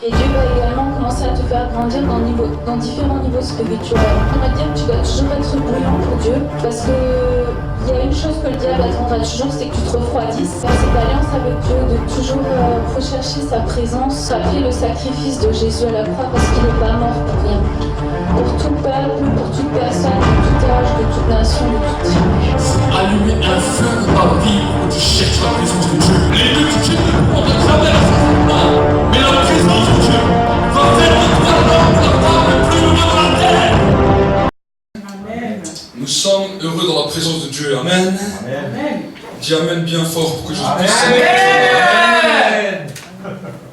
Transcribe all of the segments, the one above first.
Et Dieu va également commencer à te faire grandir dans différents niveaux spirituels. On va dire que tu dois toujours être bouillant pour Dieu, parce que il y a une chose que le diable attendra toujours, c'est que tu te refroidisses. Dans cette alliance avec Dieu, de toujours rechercher sa présence, rappeler le sacrifice de Jésus à la croix, parce qu'il n'est pas mort pour rien. Pour tout peuple, pour toute personne, de tout âge, de toute nation, de toute tribu. Allumer un feu dans ta vie où tu cherches la présence de Dieu. Les multitudes ne pourront te traverser, mais la présence de Dieu va faire de toi l'homme le plus heureux de la terre. Amen. Nous sommes heureux dans la présence de Dieu. Amen. Amen. Dis Amen bien fort pour que je puisse. Amen.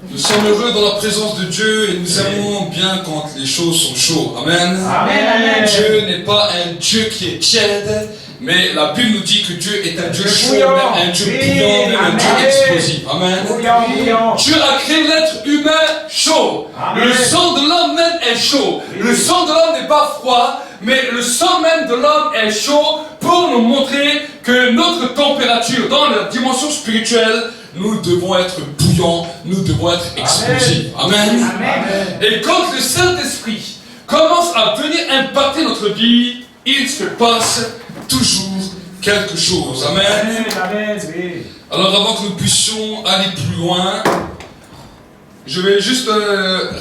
Nous sommes heureux dans la présence de Dieu et nous aimons bien quand les choses sont chaudes. Amen. Amen. Dieu n'est pas un Dieu qui est tiède, mais la Bible nous dit que Dieu est un Dieu chaud, même un Dieu bouillant, même un Dieu explosif. Amen. Dieu a créé l'être humain chaud. Amen. Le sang de l'homme même est chaud. Le sang de l'homme n'est pas froid, mais le sang même de l'homme est chaud pour nous montrer que notre température dans la dimension spirituelle, nous devons être bouillants, nous devons être explosifs. Amen. Amen. Et quand le Saint-Esprit commence à venir impacter notre vie, il se passe toujours quelque chose. Amen. Amen. Alors avant que nous puissions aller plus loin, je vais juste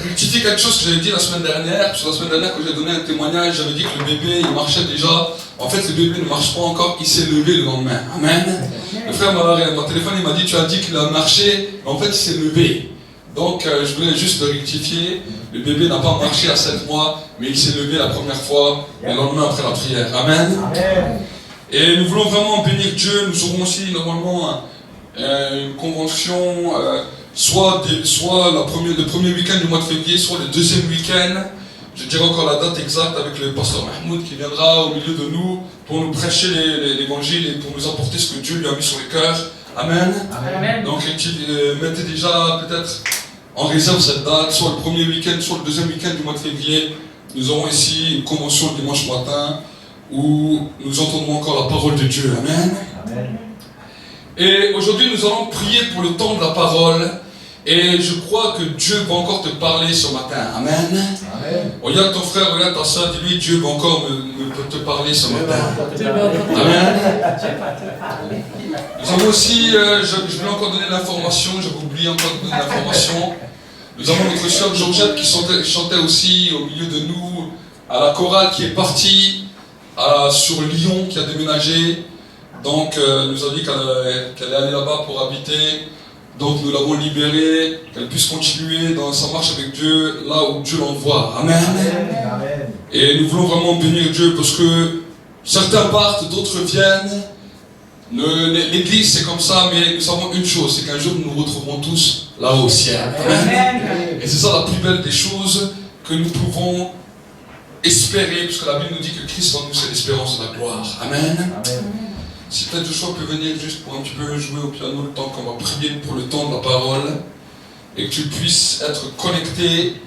rectifier quelque chose que j'avais dit la semaine dernière. Parce que la semaine dernière, quand j'ai donné un témoignage, j'avais dit que le bébé, il marchait déjà. En fait, le bébé ne marche pas encore, il s'est levé le lendemain. Amen. Le frère m'a téléphoné, il m'a dit, tu as dit qu'il a marché, mais en fait, il s'est levé. Donc, je voulais juste le rectifier. Le bébé n'a pas marché à 7 mois, mais il s'est levé la première fois, le lendemain après la prière. Amen. Amen. Et nous voulons vraiment bénir Dieu. Nous aurons aussi normalement une convention, soit le premier week-end du mois de février, soit le deuxième week-end. Je dirai encore la date exacte avec le pasteur Mahmoud qui viendra au milieu de nous pour nous prêcher l'évangile et pour nous apporter ce que Dieu lui a mis sur le cœur. Amen. Amen. Donc mettez déjà peut-être en réserve cette date, soit le premier week-end, soit le deuxième week-end du mois de février. Nous aurons ici une convention le dimanche matin où nous entendrons encore la parole de Dieu. Amen. Amen. Et aujourd'hui nous allons prier pour le temps de la parole. Et je crois que Dieu va encore te parler ce matin. Amen. Amen. Regarde ton frère, regarde ta soeur, dis-lui, Dieu va encore te parler ce matin. Amen. Nous avons aussi, je voulais encore donner l'information, j'avais oublié encore de donner l'information. Nous avons notre soeur Georgette qui chantait aussi au milieu de nous, à la chorale qui est partie sur Lyon, qui a déménagé. Donc, nous a dit qu'elle est allée là-bas pour habiter. Donc nous l'avons libérée, qu'elle puisse continuer dans sa marche avec Dieu, là où Dieu l'envoie. Amen. Amen. Et nous voulons vraiment bénir Dieu parce que certains partent, d'autres viennent. L'église c'est comme ça, mais nous savons une chose, c'est qu'un jour nous nous retrouverons tous là-haut au ciel. Amen. Amen. Et c'est ça la plus belle des choses que nous pouvons espérer, parce que la Bible nous dit que Christ en nous c'est l'espérance de la gloire. Amen. Amen. Si peut-être Joshua peut venir juste pour un petit peu jouer au piano le temps qu'on va prier pour le temps de la parole et que tu puisses être connecté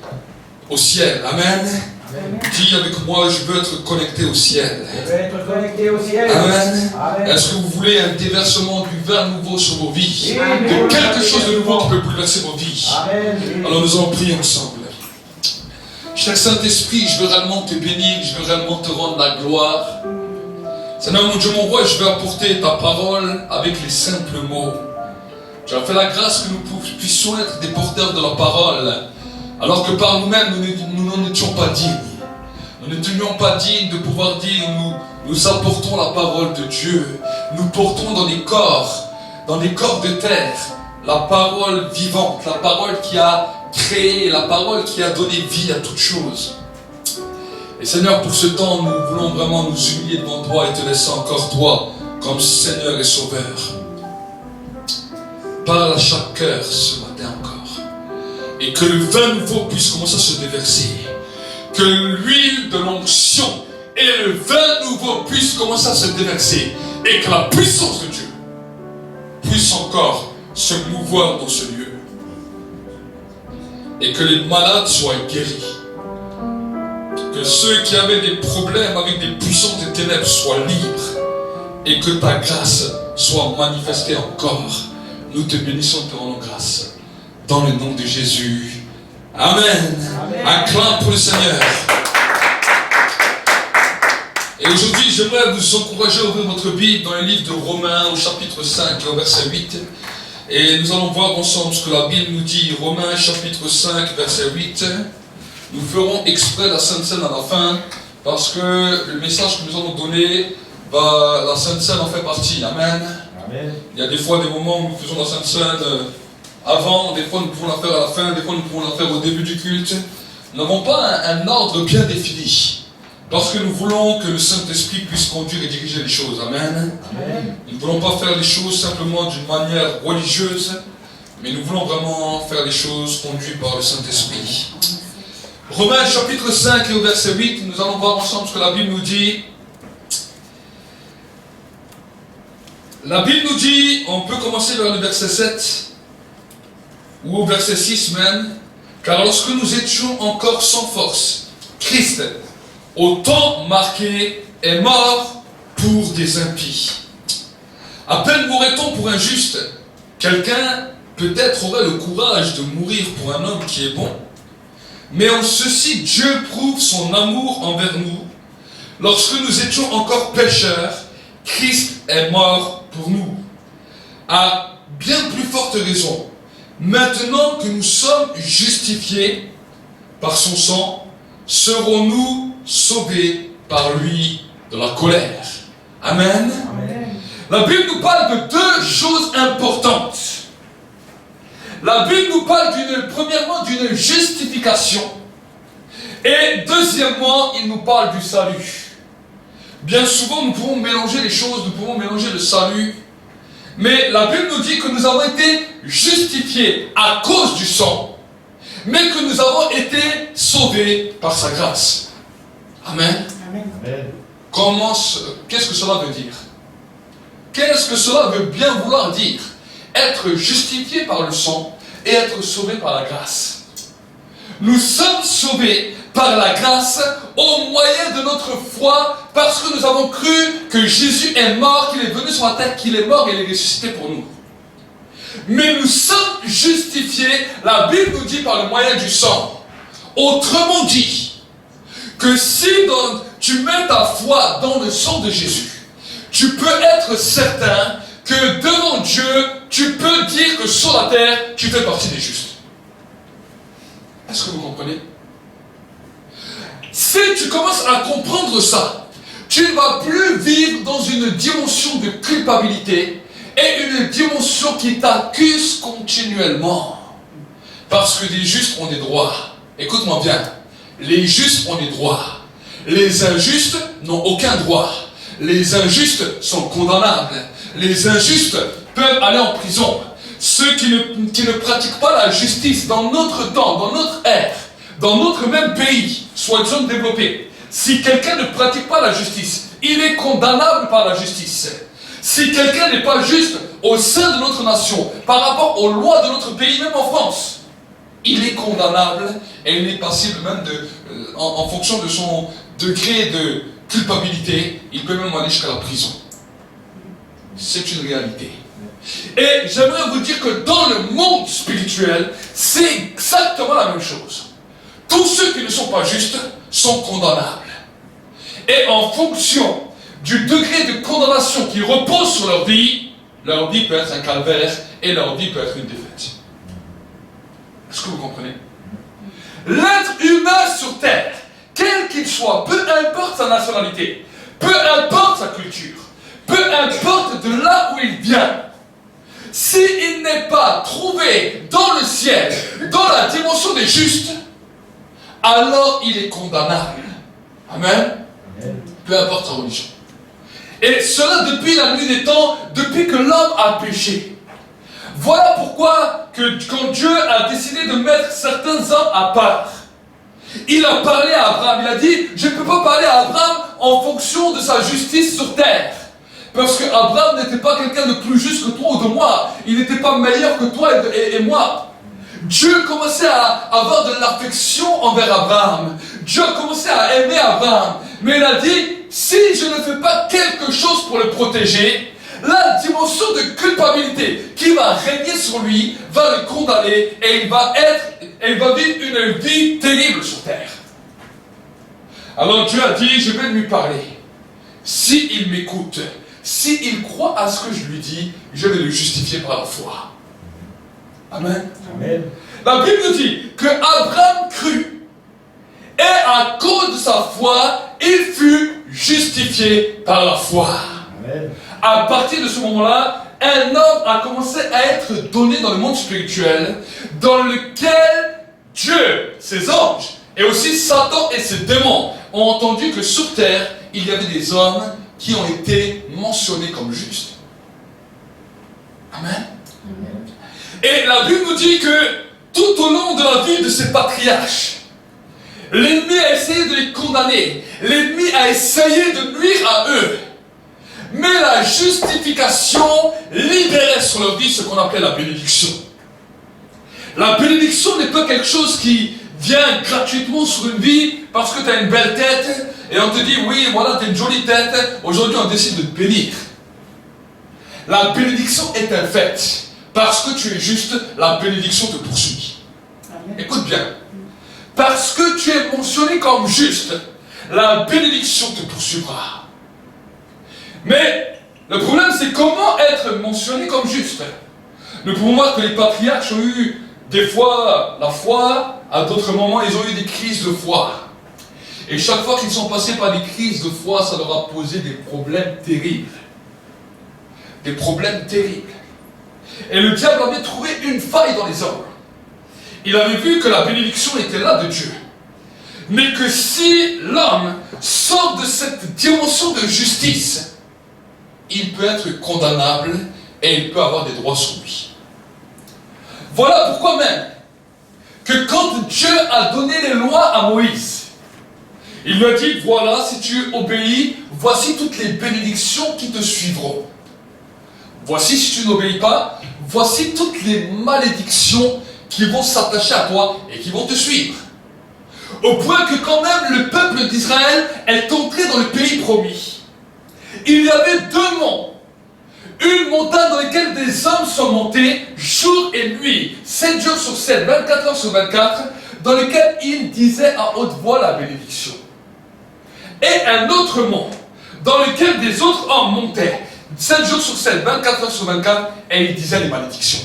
au ciel. Amen. Amen. Dis avec moi, je veux être connecté au ciel. Je veux être connecté au ciel. Amen. Amen. Est-ce que vous voulez un déversement du vin nouveau sur vos vies? Amen. De quelque chose de nouveau qui peut bouleverser vos vies. Amen. Alors nous allons prier ensemble. Cher Saint-Esprit, je veux réellement te bénir, je veux réellement te rendre la gloire. Seigneur mon Dieu, mon roi, je veux apporter ta parole avec les simples mots. Tu as fait la grâce que nous puissions être des porteurs de la parole, alors que par nous-mêmes, nous n'en étions pas dignes. Nous n'étions pas dignes de pouvoir dire, nous apportons la parole de Dieu. Nous portons dans des corps de terre, la parole vivante, la parole qui a créé, la parole qui a donné vie à toutes choses. Et Seigneur, pour ce temps, nous voulons vraiment nous humilier devant toi et te laisser encore toi comme Seigneur et Sauveur. Parle à chaque cœur ce matin encore. Et que le vin nouveau puisse commencer à se déverser. Que l'huile de l'onction et le vin nouveau puissent commencer à se déverser. Et que la puissance de Dieu puisse encore se mouvoir dans ce lieu. Et que les malades soient guéris. Que ceux qui avaient des problèmes avec des puissances des ténèbres soient libres et que ta grâce soit manifestée encore. Nous te bénissons, te rendons grâce. Dans le nom de Jésus. Amen. Acclame pour le Seigneur. Et aujourd'hui, j'aimerais vous encourager à ouvrir votre Bible dans le livre de Romains au chapitre 5 et au verset 8. Et nous allons voir ensemble ce que la Bible nous dit. Romains chapitre 5 verset 8. Nous ferons exprès la Sainte Seine à la fin parce que le message que nous allons donner, la Sainte Seine en fait partie. Amen. Amen. Il y a des fois des moments où nous faisons la Sainte Seine avant, des fois nous pouvons la faire à la fin, des fois nous pouvons la faire au début du culte. Nous n'avons pas un ordre bien défini. Parce que nous voulons que le Saint-Esprit puisse conduire et diriger les choses. Amen. Amen. Nous ne voulons pas faire les choses simplement d'une manière religieuse, mais nous voulons vraiment faire les choses conduites par le Saint-Esprit. Romains chapitre 5 et au verset 8, nous allons voir ensemble ce que la Bible nous dit. La Bible nous dit, on peut commencer vers le verset 7, ou au verset 6 même, car lorsque nous étions encore sans force, Christ, au temps marqué, est mort pour des impies. À peine mourrait-on pour un juste. Quelqu'un peut-être aurait le courage de mourir pour un homme qui est bon. Mais en ceci, Dieu prouve son amour envers nous. Lorsque nous étions encore pécheurs, Christ est mort pour nous. À bien plus forte raison, maintenant que nous sommes justifiés par son sang, serons-nous sauvés par lui de la colère. Amen. Amen. La Bible nous parle de deux choses importantes. La Bible nous parle premièrement d'une justification et deuxièmement, il nous parle du salut. Bien souvent, nous pouvons mélanger les choses, nous pouvons mélanger le salut, mais la Bible nous dit que nous avons été justifiés à cause du sang, mais que nous avons été sauvés par sa grâce. Amen. Amen. Qu'est-ce que cela veut dire? Qu'est-ce que cela veut bien vouloir dire? Être justifié par le sang et être sauvé par la grâce. Nous sommes sauvés par la grâce au moyen de notre foi parce que nous avons cru que Jésus est mort, qu'il est venu sur la terre, qu'il est mort et il est ressuscité pour nous. Mais nous sommes justifiés, la Bible nous dit, par le moyen du sang. Autrement dit, que si tu mets ta foi dans le sang de Jésus, tu peux être certain que devant Dieu, tu peux dire que sur la terre, tu fais partie des justes. Est-ce que vous comprenez? Si tu commences à comprendre ça, tu ne vas plus vivre dans une dimension de culpabilité et une dimension qui t'accuse continuellement. Parce que les justes ont des droits. Écoute-moi bien. Les justes ont des droits. Les injustes n'ont aucun droit. Les injustes sont condamnables. Les injustes peuvent aller en prison. Ceux qui ne pratiquent pas la justice dans notre temps, dans notre ère, dans notre même pays, soi-disant développé, si quelqu'un ne pratique pas la justice, il est condamnable par la justice. Si quelqu'un n'est pas juste au sein de notre nation, par rapport aux lois de notre pays, même en France, il est condamnable et il est passible même en fonction de son degré de culpabilité, il peut même aller jusqu'à la prison. C'est une réalité. Et j'aimerais vous dire que dans le monde spirituel, c'est exactement la même chose. Tous ceux qui ne sont pas justes sont condamnables. Et en fonction du degré de condamnation qui repose sur leur vie peut être un calvaire et leur vie peut être une défaite. Est-ce que vous comprenez? L'être humain sur terre, quel qu'il soit, peu importe sa nationalité, peu importe sa culture, peu importe de là où il vient, s'il n'est pas trouvé dans le ciel, dans la dimension des justes, alors il est condamnable. Amen. Peu importe sa religion. Et cela depuis la nuit des temps, depuis que l'homme a péché. Voilà pourquoi quand Dieu a décidé de mettre certains hommes à part, il a parlé à Abraham. Il a dit, je ne peux pas parler à Abraham en fonction de sa justice sur terre. Parce que Abraham n'était pas quelqu'un de plus juste que toi ou de moi. Il n'était pas meilleur que toi et moi. Dieu commençait à avoir de l'affection envers Abraham. Dieu a commencé à aimer Abraham. Mais il a dit, si je ne fais pas quelque chose pour le protéger, la dimension de culpabilité qui va régner sur lui va le condamner et il va vivre une vie terrible sur terre. Alors Dieu a dit, je vais lui parler. S'il m'écoute, s'il croit à ce que je lui dis, je vais le justifier par la foi. Amen. Amen. La Bible nous dit que Abraham crut et à cause de sa foi, il fut justifié par la foi. Amen. À partir de ce moment-là, un homme a commencé à être donné dans le monde spirituel dans lequel Dieu, ses anges et aussi Satan et ses démons ont entendu que sur terre, il y avait des hommes qui ont été mentionnés comme justes. Amen. Et la Bible nous dit que tout au long de la vie de ces patriarches, l'ennemi a essayé de les condamner. L'ennemi a essayé de nuire à eux. Mais la justification libérait sur leur vie ce qu'on appelait la bénédiction. La bénédiction n'est pas quelque chose qui vient gratuitement sur une vie parce que tu as une belle tête et on te dit, oui, voilà, tu as une jolie tête, aujourd'hui on décide de te bénir. La bénédiction est un fait. Parce que tu es juste, la bénédiction te poursuit. Écoute bien. Parce que tu es mentionné comme juste, la bénédiction te poursuivra. Mais le problème, c'est comment être mentionné comme juste. Nous pouvons voir que les patriarches ont eu des fois la foi, à d'autres moments, ils ont eu des crises de foi. Et chaque fois qu'ils sont passés par des crises de foi, ça leur a posé des problèmes terribles. Des problèmes terribles. Et le diable avait trouvé une faille dans les hommes. Il avait vu que la bénédiction était là de Dieu. Mais que si l'homme sort de cette dimension de justice, il peut être condamnable et il peut avoir des droits sur lui. Voilà pourquoi même que quand Dieu a donné les lois à Moïse, il lui a dit, voilà, si tu obéis, voici toutes les bénédictions qui te suivront. Voici, si tu n'obéis pas, voici toutes les malédictions qui vont s'attacher à toi et qui vont te suivre. Au point que quand même le peuple d'Israël est entré dans le pays promis. Il y avait deux monts. Une montagne dans laquelle des hommes sont montés jour et nuit, 7 jours sur 7, 24 heures sur 24, dans lequel ils disaient à haute voix la bénédiction. Et un autre mont, dans lequel des autres hommes montaient, 7 jours sur 7, 24 heures sur 24, et ils disaient les malédictions.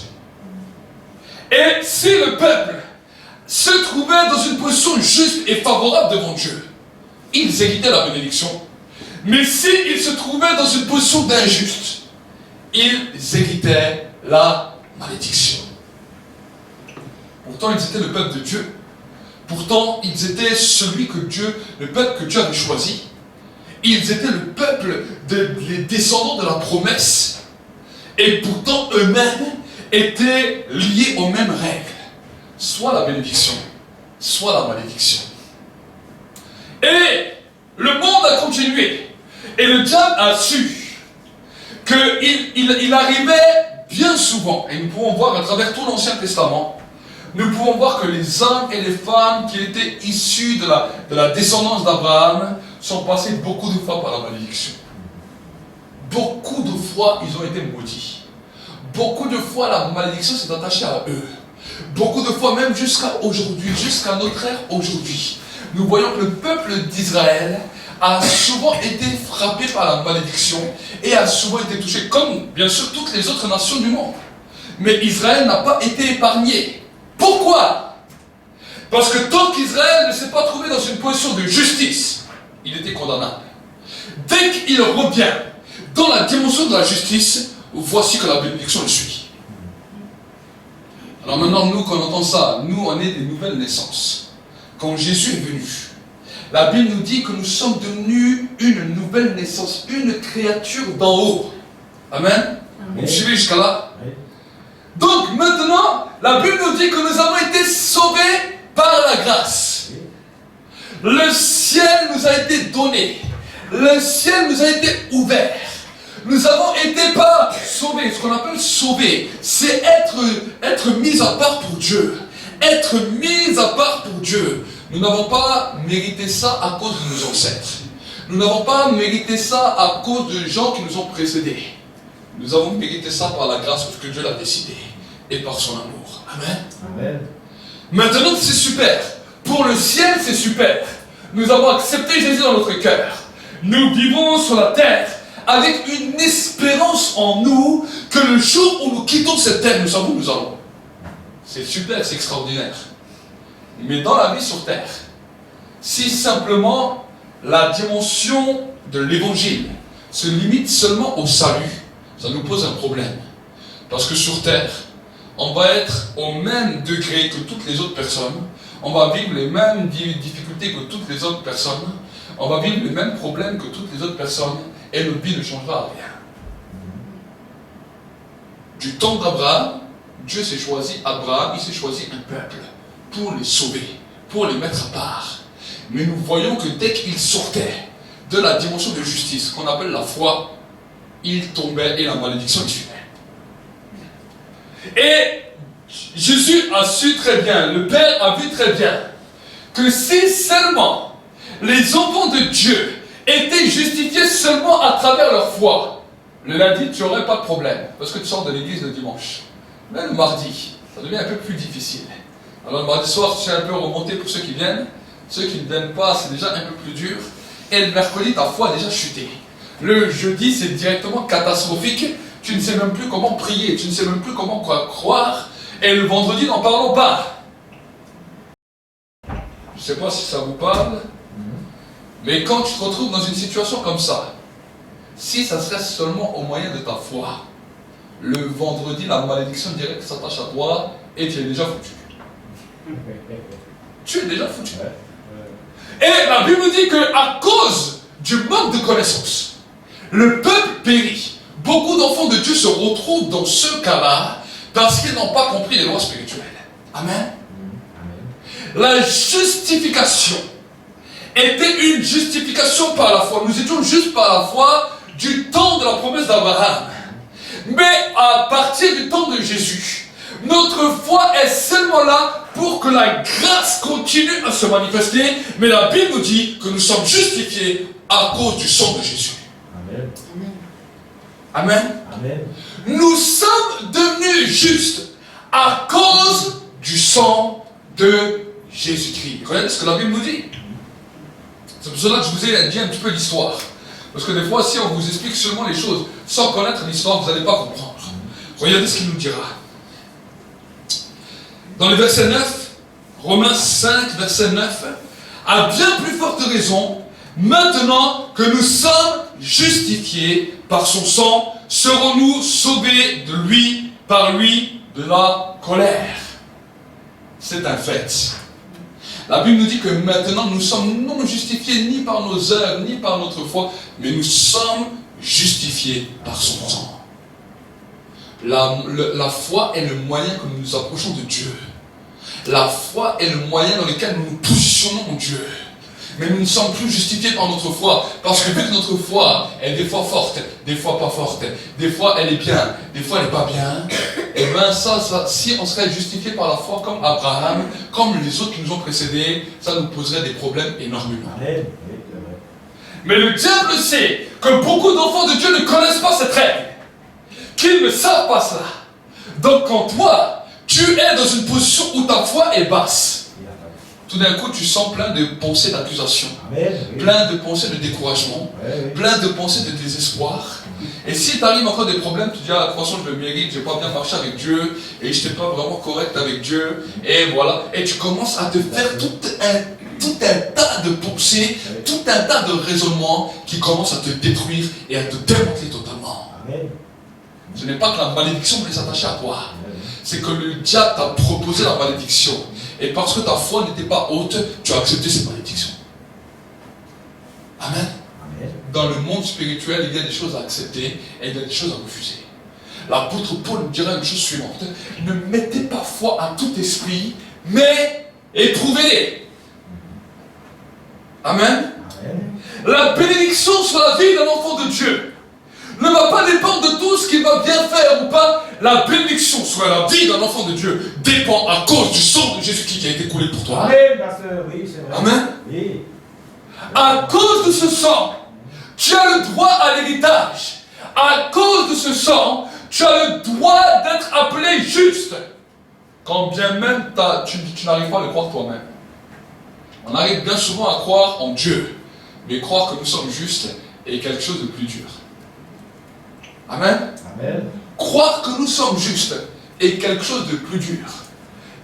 Et si le peuple se trouvait dans une position juste et favorable devant Dieu, ils évitaient la bénédiction. Mais s'ils se trouvaient dans une position d'injuste, ils évitaient la malédiction. Pourtant, ils étaient le peuple de Dieu. Pourtant, ils étaient le peuple que Dieu avait choisi. Ils étaient le peuple les descendants de la promesse. Et pourtant, eux-mêmes étaient liés aux mêmes règles. Soit la bénédiction, soit la malédiction. Et le monde a continué. Et le diable a su qu'il arrivait bien souvent, et nous pouvons voir à travers tout l'Ancien Testament, nous pouvons voir que les hommes et les femmes qui étaient issus de la descendance d'Abraham sont passés beaucoup de fois par la malédiction. Beaucoup de fois, ils ont été maudits. Beaucoup de fois, la malédiction s'est attachée à eux. Beaucoup de fois, même jusqu'à aujourd'hui, jusqu'à notre ère aujourd'hui, nous voyons que le peuple d'Israël a souvent été frappé par la malédiction et a souvent été touché, comme bien sûr toutes les autres nations du monde. Mais Israël n'a pas été épargné. Pourquoi? Parce que tant qu'Israël ne s'est pas trouvé dans une position de justice, il était condamnable. Dès qu'il revient dans la dimension de la justice, voici que la bénédiction le suit. Alors maintenant, nous, quand on entend ça, nous, on est des nouvelles naissances. Quand Jésus est venu, la Bible nous dit que nous sommes devenus une nouvelle naissance, une créature d'en haut. Amen. Vous me suivez jusqu'à là? Oui. Donc maintenant, la Bible nous dit que nous avons été sauvés par la grâce. Oui. Le ciel nous a été donné. Le ciel nous a été ouvert. Nous avons été pas sauvés. Ce qu'on appelle sauvés, c'est être mis à part pour Dieu. Être mis à part pour Dieu. Nous n'avons pas mérité ça à cause de nos ancêtres. Nous n'avons pas mérité ça à cause de gens qui nous ont précédés. Nous avons mérité ça par la grâce parce que Dieu l'a décidé et par son amour. Amen. Amen. Maintenant, c'est super. Pour le ciel, c'est super. Nous avons accepté Jésus dans notre cœur. Nous vivons sur la terre avec une espérance en nous que le jour où nous quittons cette terre, nous savons où nous allons. C'est super, c'est extraordinaire. Mais dans la vie sur terre, si simplement la dimension de l'évangile se limite seulement au salut, ça nous pose un problème. Parce que sur terre, on va être au même degré que toutes les autres personnes, on va vivre les mêmes difficultés que toutes les autres personnes, on va vivre les mêmes problèmes que toutes les autres personnes, et notre vie ne changera rien. Du temps d'Abraham, Dieu s'est choisi Abraham, il s'est choisi un peuple pour les sauver, pour les mettre à part. Mais nous voyons que dès qu'il sortait de la dimension de justice, qu'on appelle la foi, il tombait et la malédiction le suivait. Et Jésus a su très bien, le Père a vu très bien, que si seulement les enfants de Dieu étaient justifiés seulement à travers leur foi, le lundi, tu n'aurais pas de problème, parce que tu sors de l'église le dimanche. Mais le mardi, ça devient un peu plus difficile. Alors le mardi soir, tu es un peu remonté pour ceux qui viennent. Ceux qui ne viennent pas, c'est déjà un peu plus dur. Et le mercredi, ta foi a déjà chuté. Le jeudi, c'est directement catastrophique. Tu ne sais même plus comment prier, tu ne sais même plus comment croire. Et le vendredi, n'en parlons pas. Je ne sais pas si ça vous parle. Mais quand tu te retrouves dans une situation comme ça, si ça serait seulement au moyen de ta foi, le vendredi, la malédiction directe s'attache à toi et tu es déjà foutu. Tu es déjà foutu. Et la Bible dit qu'à cause du manque de connaissance, le peuple périt. Beaucoup d'enfants de Dieu se retrouvent dans ce cas-là parce qu'ils n'ont pas compris les lois spirituelles. Amen. La justification était une justification par la foi. Nous étions juste par la foi du temps de la promesse d'Abraham. Mais à partir du temps de Jésus, notre foi est seulement là pour que la grâce continue à se manifester. Mais la Bible nous dit que nous sommes justifiés à cause du sang de Jésus. Amen. Amen. Amen. Nous sommes devenus justes à cause du sang de Jésus-Christ. Regardez ce que la Bible nous dit. C'est pour cela que je vous ai dit un petit peu l'histoire. Parce que des fois, si on vous explique seulement les choses sans connaître l'histoire, vous n'allez pas comprendre. Regardez ce qu'il nous dira. Dans le verset 9, Romains 5, verset 9, à bien plus forte raison, maintenant que nous sommes justifiés par son sang, serons-nous sauvés de lui, par lui, de la colère. C'est un fait. La Bible nous dit que maintenant nous sommes non justifiés ni par nos œuvres, ni par notre foi, mais nous sommes justifiés par son sang. La foi est le moyen que nous nous approchons de Dieu. La foi est le moyen dans lequel nous nous positionnons en Dieu. Mais nous ne sommes plus justifiés par notre foi. Parce que vu que notre foi est des fois forte, des fois pas forte, des fois elle est bien, des fois elle n'est pas bien, et bien ça, si on serait justifié par la foi comme Abraham, comme les autres qui nous ont précédés, ça nous poserait des problèmes énormément. Amen. Mais le diable sait que beaucoup d'enfants de Dieu ne connaissent pas cette règle, qu'ils ne savent pas cela. Donc quand toi, tu es dans une position où ta foi est basse, tout d'un coup, tu sens plein de pensées d'accusation, plein de pensées de découragement, plein de pensées de désespoir. Et si tu arrives encore des problèmes, tu dis, ah, de toute façon, je le mérite, je n'ai pas bien marché avec Dieu, et je n'étais pas vraiment correct avec Dieu, et voilà. Et tu commences à te faire tout un tas de pensées, tout un tas de raisonnements qui commencent à te détruire et à te démanteler totalement. Ce n'est pas que la malédiction voulait s'attacher à toi, c'est que le diable t'a proposé la malédiction. Et parce que ta foi n'était pas haute, tu as accepté cette malédiction. Amen. Dans le monde spirituel, il y a des choses à accepter et il y a des choses à refuser. L'apôtre Paul nous dira une chose suivante. Ne mettez pas foi à tout esprit, mais éprouvez-les. Amen. La bénédiction sur la vie d'un enfant de Dieu ne va pas dépendre de tout ce qu'il va bien faire ou pas. La bénédiction sur la vie d'un enfant de Dieu dépend à cause du sang de Jésus-Christ qui a été coulé pour toi. Amen, pasteur, oui, c'est vrai. Amen. Oui. À cause de ce sang, tu as le droit à l'héritage. à cause de ce sang, tu as le droit d'être appelé juste. Quand bien même tu n'arrives pas à le croire toi-même. On arrive bien souvent à croire en Dieu, mais croire que nous sommes justes est quelque chose de plus dur. Amen. Amen. Croire que nous sommes justes est quelque chose de plus dur.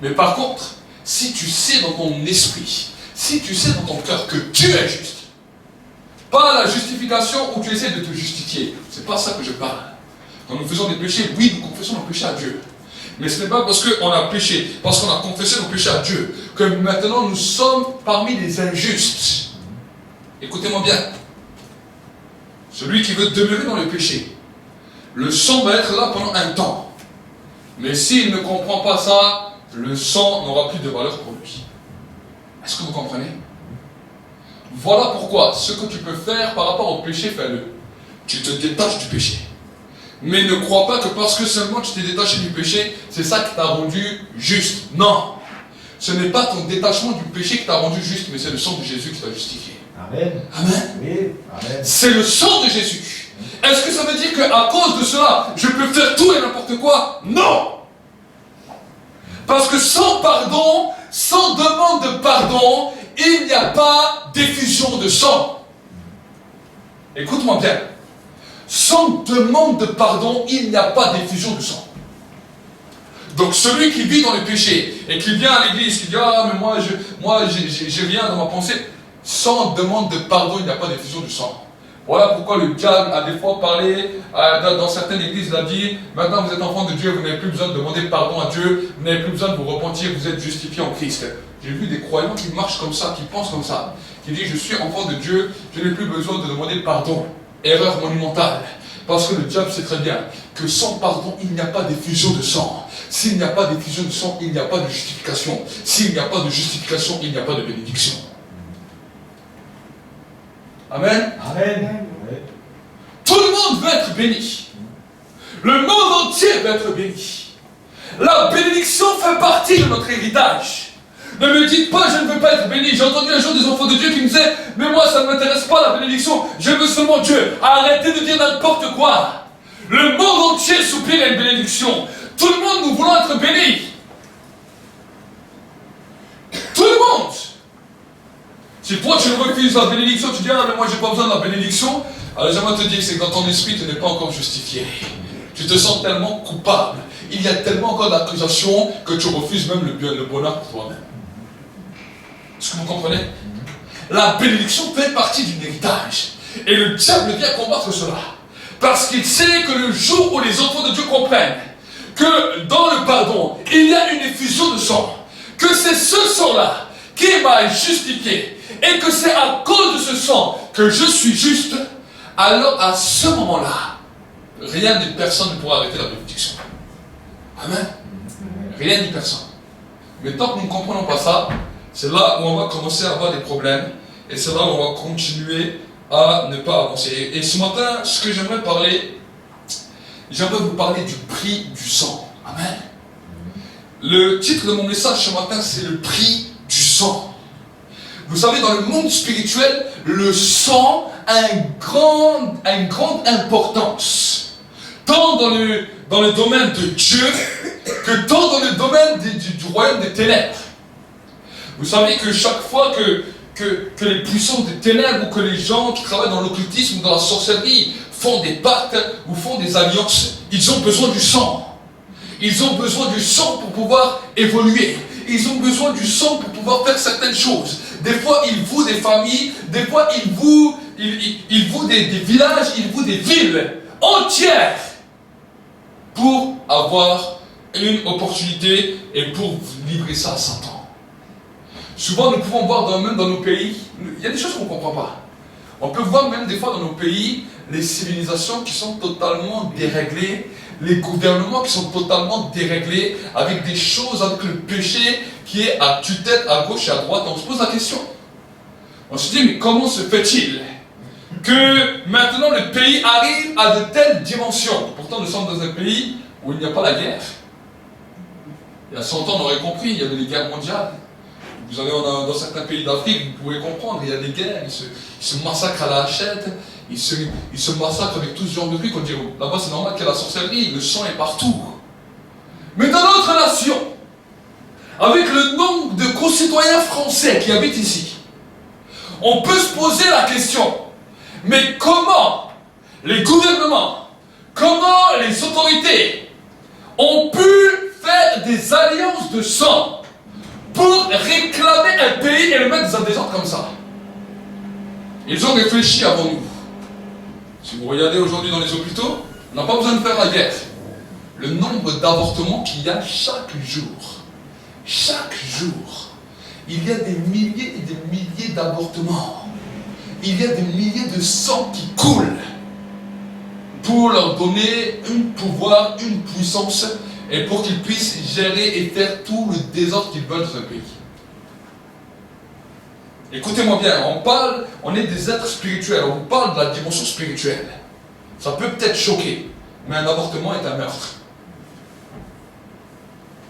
Mais par contre, si tu sais dans ton esprit, si tu sais dans ton cœur que Dieu est juste, pas la justification où tu essaies de te justifier, c'est pas ça que je parle. Quand nous faisons des péchés, oui, nous confessons nos péchés à Dieu. Mais ce n'est pas parce qu'on a péché, parce qu'on a confessé nos péchés à Dieu, que maintenant nous sommes parmi les injustes. Écoutez-moi bien. Celui qui veut demeurer dans le péché, le sang va être là pendant un temps. Mais s'il ne comprend pas ça, le sang n'aura plus de valeur pour lui. Est-ce que vous comprenez? Voilà pourquoi ce que tu peux faire par rapport au péché, fais-le. Tu te détaches du péché. Mais ne crois pas que parce que seulement tu t'es détaché du péché, c'est ça qui t'a rendu juste. Non. Ce n'est pas ton détachement du péché qui t'a rendu juste, mais c'est le sang de Jésus qui t'a justifié. Amen. Amen. Oui. Amen. C'est le sang de Jésus. Est-ce que ça veut dire qu'à cause de cela, je peux faire tout et n'importe quoi? Non. Parce que sans pardon, sans demande de pardon, il n'y a pas d'effusion de sang. Écoute-moi bien. Sans demande de pardon, il n'y a pas d'effusion de sang. Donc celui qui vit dans le péché et qui vient à l'église, qui dit « Ah, mais moi je viens dans ma pensée », sans demande de pardon, il n'y a pas d'effusion de sang. Voilà pourquoi le diable a des fois parlé, dans certaines églises, il a dit « Maintenant vous êtes enfants de Dieu, vous n'avez plus besoin de demander pardon à Dieu, vous n'avez plus besoin de vous repentir, vous êtes justifiés en Christ. » J'ai vu des croyants qui marchent comme ça, qui pensent comme ça, qui disent « Je suis enfant de Dieu, je n'ai plus besoin de demander pardon. » Erreur monumentale. Parce que le diable sait très bien que sans pardon, il n'y a pas d'effusion de sang. S'il n'y a pas d'effusion de sang, il n'y a pas de justification. S'il n'y a pas de justification, il n'y a pas de bénédiction. Amen. Amen. Oui. Tout le monde veut être béni. Le monde entier veut être béni. La bénédiction fait partie de notre héritage. Ne me dites pas, je ne veux pas être béni. J'ai entendu un jour des enfants de Dieu qui me disaient, mais moi ça ne m'intéresse pas la bénédiction, je veux seulement Dieu. Arrêtez de dire n'importe quoi. Le monde entier soupire à une bénédiction. Tout le monde, nous voulons être bénis. Tout le monde. Si toi tu refuses la bénédiction, tu dis, ah mais moi j'ai pas besoin de la bénédiction, alors j'aimerais te dire que c'est que dans ton esprit tu n'es pas encore justifié. Tu te sens tellement coupable. Il y a tellement encore d'accusations que tu refuses même le bonheur pour toi-même. Est-ce que vous comprenez? La bénédiction fait partie d'un héritage. Et le diable vient combattre cela. Parce qu'il sait que le jour où les enfants de Dieu comprennent que dans le pardon, il y a une effusion de sang, que c'est ce sang-là qui m'a justifié, et que c'est à cause de ce sang que je suis juste, alors à ce moment-là, rien ni personne ne pourra arrêter la bénédiction. Amen. Rien ni personne. Mais tant que nous ne comprenons pas ça, c'est là où on va commencer à avoir des problèmes, et c'est là où on va continuer à ne pas avancer. Et ce matin, ce que j'aimerais parler, j'aimerais vous parler du prix du sang. Amen. Le titre de mon message ce matin, c'est le prix du sang. Vous savez, dans le monde spirituel, le sang a une grande importance. Tant dans le domaine de Dieu, que tant dans le domaine du royaume des ténèbres. Vous savez que chaque fois que les puissants des ténèbres ou que les gens qui travaillent dans l'occultisme ou dans la sorcellerie font des pactes ou font des alliances, ils ont besoin du sang. Ils ont besoin du sang pour pouvoir évoluer. Ils ont besoin du sang pour pouvoir faire certaines choses. Des fois, ils vouent des familles, des fois, ils vouent des villages, ils vouent des villes entières pour avoir une opportunité et pour livrer ça à Satan. Souvent, nous pouvons voir même dans nos pays, il y a des choses qu'on ne comprend pas. On peut voir même des fois dans nos pays, les civilisations qui sont totalement déréglées, les gouvernements qui sont totalement déréglés, avec des choses, avec le péché qui est à tue-tête, à gauche et à droite. On se pose la question. On se dit, mais comment se fait-il que maintenant le pays arrive à de telles dimensions? Pourtant, nous sommes dans un pays où il n'y a pas la guerre. Il y a 100 ans, on aurait compris, il y avait les guerres mondiales. Vous allez dans certains pays d'Afrique, vous pouvez comprendre, il y a des guerres, ils se massacrent à la hachette, ils se massacrent avec tout ce genre de trucs. On dit, là-bas c'est normal qu'il y a la sorcellerie, le sang est partout. Mais dans notre nation, avec le nombre de concitoyens français qui habitent ici, on peut se poser la question, mais comment les gouvernements, comment les autorités ont pu faire des alliances de sang pour réclamer un pays et le mettre dans un désordre comme ça? Ils ont réfléchi avant nous. Si vous regardez aujourd'hui dans les hôpitaux, on n'a pas besoin de faire la guerre. Le nombre d'avortements qu'il y a chaque jour, il y a des milliers et des milliers d'avortements. Il y a des milliers de sang qui coulent pour leur donner un pouvoir, une puissance, et pour qu'ils puissent gérer et faire tout le désordre qu'ils veulent dans un pays. Écoutez-moi bien, on est des êtres spirituels, on parle de la dimension spirituelle. Ça peut peut-être choquer, mais un avortement est un meurtre.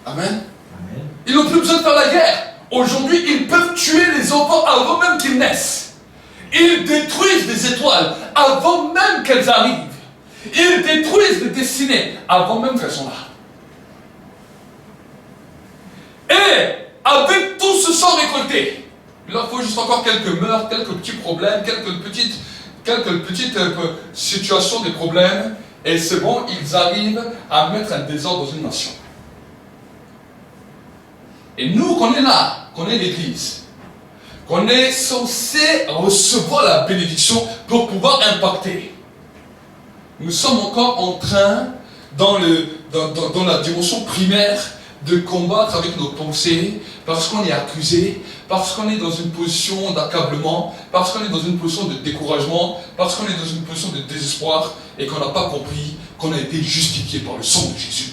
Amen. Amen. Ils n'ont plus besoin de faire la guerre. Aujourd'hui, ils peuvent tuer les enfants avant même qu'ils naissent. Ils détruisent des étoiles avant même qu'elles arrivent. Ils détruisent des destinées avant même qu'elles sont là. Et avec tout ce sang récolté, il leur faut juste encore quelques meurtres, quelques petits problèmes, quelques petites situations, des problèmes, et c'est bon, ils arrivent à mettre un désordre dans une nation. Et nous, qu'on est là, qu'on est l'Église, qu'on est censé recevoir la bénédiction pour pouvoir impacter, nous sommes encore en train, dans la dimension primaire, de combattre avec nos pensées, parce qu'on est accusé, parce qu'on est dans une position d'accablement, parce qu'on est dans une position de découragement, parce qu'on est dans une position de désespoir, et qu'on n'a pas compris qu'on a été justifié par le sang de Jésus.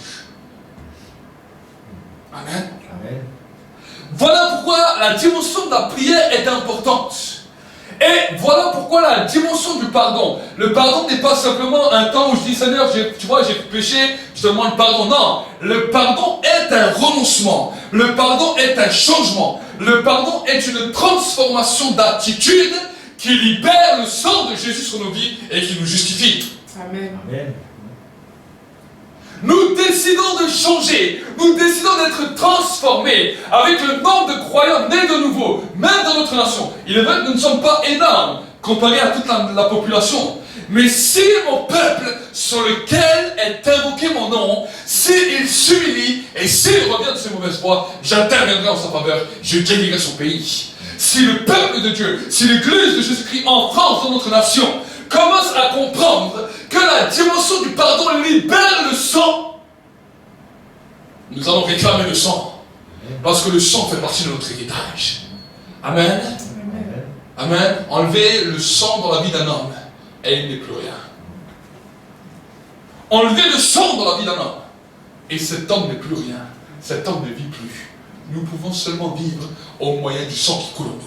Amen. Amen. Voilà pourquoi la dimension de la prière est importante. Et voilà pourquoi la dimension du pardon. Le pardon n'est pas simplement un temps où je dis Seigneur, tu vois, j'ai péché, je te demande pardon. Non, le pardon est un renoncement. Le pardon est un changement. Le pardon est une transformation d'attitude qui libère le sang de Jésus sur nos vies et qui nous justifie. Amen. Amen. Nous décidons de changer, nous décidons d'être transformés avec le nombre de croyants nés de nouveau, même dans notre nation. Il est vrai que nous ne sommes pas énormes comparé à toute la population. Mais si mon peuple sur lequel est invoqué mon nom, s'il s'humilie et s'il revient de ses mauvaises voies, j'interviendrai en sa faveur, je guérirai son pays. Si le peuple de Dieu, si l'Église de Jésus-Christ en France, dans notre nation, commence à comprendre que la dimension du pardon libère le sang, nous allons réclamer le sang. Parce que le sang fait partie de notre héritage. Amen. Amen. Enlevez le sang dans la vie d'un homme et il n'est plus rien. Enlevez le sang dans la vie d'un homme et cet homme n'est plus rien. Cet homme ne vit plus. Nous pouvons seulement vivre au moyen du sang qui coule en nous.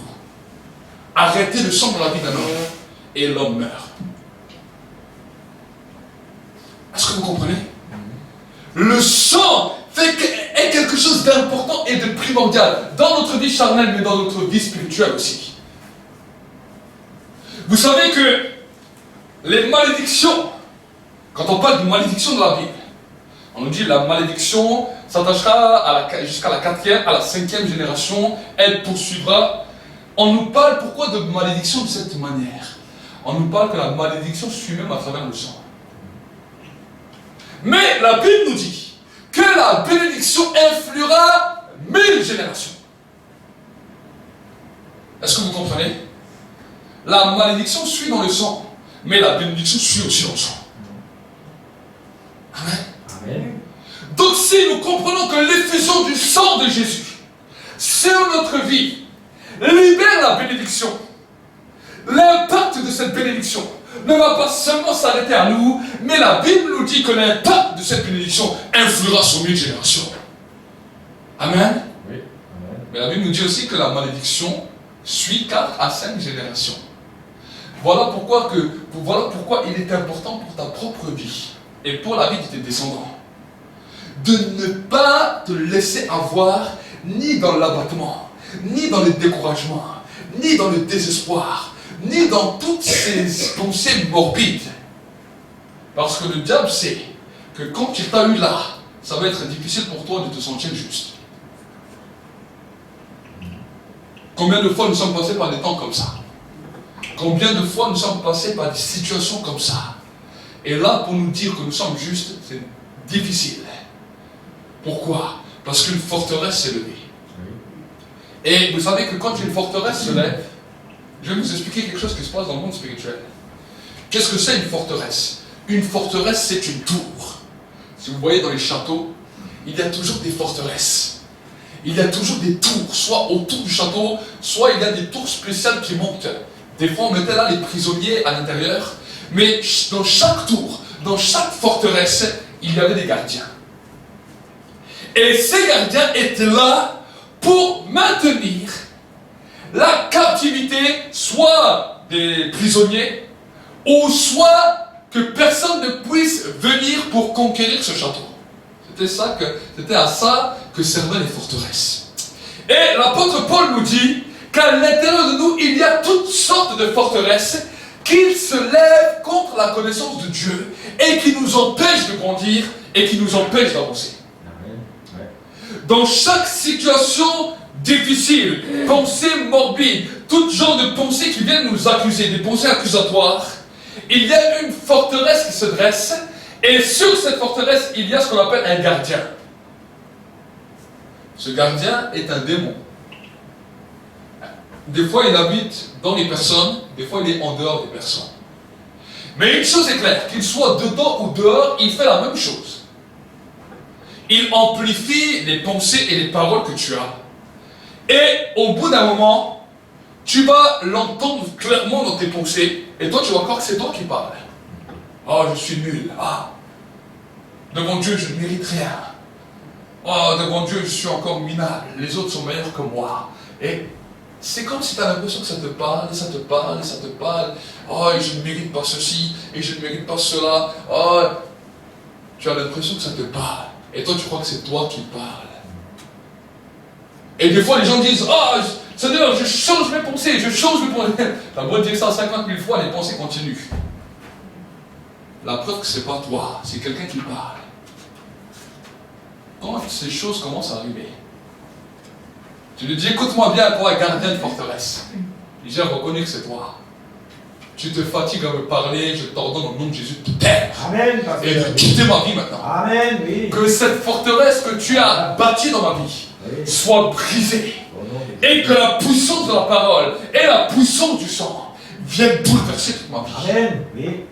Arrêtez le sang dans la vie d'un homme et l'homme meurt. Est-ce que vous comprenez? Le sang est quelque chose d'important et de primordial dans notre vie charnelle, mais dans notre vie spirituelle aussi. Vous savez que les malédictions, quand on parle de malédiction dans la Bible, on nous dit la malédiction s'attachera jusqu'à la 4e, à la 5e génération, elle poursuivra. On nous parle pourquoi de malédiction de cette manière? On nous parle que la malédiction suit même à travers le sang. Mais la Bible nous dit que la bénédiction influera 1000 générations. Est-ce que vous comprenez? La malédiction suit dans le sang, mais la bénédiction suit aussi dans le sang. Amen. Amen. Donc si nous comprenons que l'effusion du sang de Jésus sur notre vie libère la bénédiction, l'impact de cette bénédiction ne va pas seulement s'arrêter à nous, mais la Bible nous dit que l'impact de cette bénédiction influera sur 1000 générations. Amen. Oui. Amen. Mais la Bible nous dit aussi que la malédiction suit 4 à 5 générations. Voilà pourquoi il est important pour ta propre vie et pour la vie de tes descendants de ne pas te laisser avoir ni dans l'abattement, ni dans le découragement, ni dans le désespoir, ni dans toutes ces pensées morbides. Parce que le diable sait que quand il t'a eu là, ça va être difficile pour toi de te sentir juste. Combien de fois nous sommes passés par des temps comme ça? Combien de fois nous sommes passés par des situations comme ça? Et là, pour nous dire que nous sommes justes, c'est difficile. Pourquoi? Parce qu'une forteresse s'est levée. Et vous savez que quand une forteresse se lève, je vais vous expliquer quelque chose qui se passe dans le monde spirituel. Qu'est-ce que c'est une forteresse? Une forteresse, c'est une tour. Si vous voyez dans les châteaux, il y a toujours des forteresses. Il y a toujours des tours, soit autour du château, soit il y a des tours spéciales qui montent. Des fois, on mettait là les prisonniers à l'intérieur, mais dans chaque tour, dans chaque forteresse, il y avait des gardiens. Et ces gardiens étaient là pour maintenir la captivité, soit des prisonniers, ou soit que personne ne puisse venir pour conquérir ce château. C'était à ça que servaient les forteresses. Et l'apôtre Paul nous dit qu'à l'intérieur de nous, il y a toutes sortes de forteresses qui se lèvent contre la connaissance de Dieu et qui nous empêchent de grandir et qui nous empêchent d'avancer. Dans chaque situation difficile, pensée morbide, tout genre de pensées qui viennent nous accuser, des pensées accusatoires, il y a une forteresse qui se dresse, et sur cette forteresse, il y a ce qu'on appelle un gardien. Ce gardien est un démon. Des fois, il habite dans les personnes, des fois, il est en dehors des personnes. Mais une chose est claire, qu'il soit dedans ou dehors, il fait la même chose. Il amplifie les pensées et les paroles que tu as. Et au bout d'un moment, tu vas l'entendre clairement dans tes pensées, et toi, tu vas croire que c'est toi qui parles. Oh, je suis nul. Ah, devant Dieu, je ne mérite rien. Oh, devant Dieu, je suis encore minable. Les autres sont meilleurs que moi. Et c'est comme si tu as l'impression que ça te parle, et ça te parle, et ça te parle. Oh, et je ne mérite pas ceci, et je ne mérite pas cela. Oh, tu as l'impression que ça te parle. Et toi, tu crois que c'est toi qui parles. Et des fois, les gens disent, oh, Seigneur, je change mes pensées, je change mes pensées. Tu as beau dire ça 50 000 fois, les pensées continuent. La preuve que ce n'est pas toi, c'est quelqu'un qui parle. Quand ces choses commencent à arriver, tu lui dis, écoute-moi bien, toi, gardien de forteresse. J'ai reconnu que c'est toi. Tu te fatigues à me parler, je t'ordonne au nom de Jésus de te taire. Amen. Et de quitter ma vie maintenant. Amen, oui. Que cette forteresse que tu as bâtie dans ma vie soit brisée. Et que la puissance de la parole et la puissance du sang viennent bouleverser toute ma vie. Amen, oui.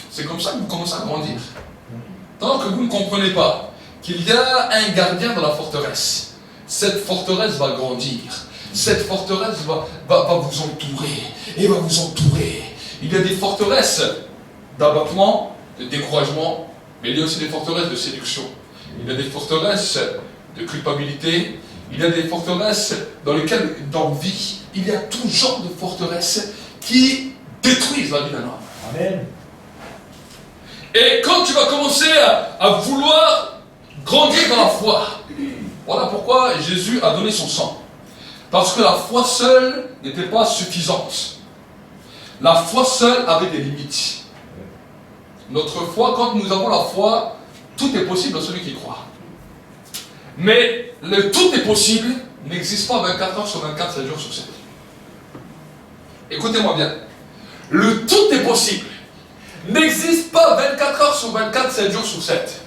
C'est comme ça que vous commencez à grandir. Tant que vous ne comprenez pas qu'il y a un gardien dans la forteresse, cette forteresse va grandir. Cette forteresse va vous entourer. Et va vous entourer. Il y a des forteresses d'abattement, de découragement, mais il y a aussi des forteresses de séduction. Il y a des forteresses de culpabilité. Il y a des forteresses dans lesquelles, dans la vie, il y a tout genre de forteresses qui détruisent la vie d'un homme. Amen. Et quand tu vas commencer à vouloir grandir dans la foi, voilà pourquoi Jésus a donné son sang. Parce que la foi seule n'était pas suffisante. La foi seule avait des limites. Notre foi, quand nous avons la foi, tout est possible à celui qui croit. Mais le tout est possible n'existe pas 24 heures sur 24, 7 jours sur 7. Écoutez-moi bien. Le tout est possible n'existe pas 24 heures sur 24, 7 jours sur 7.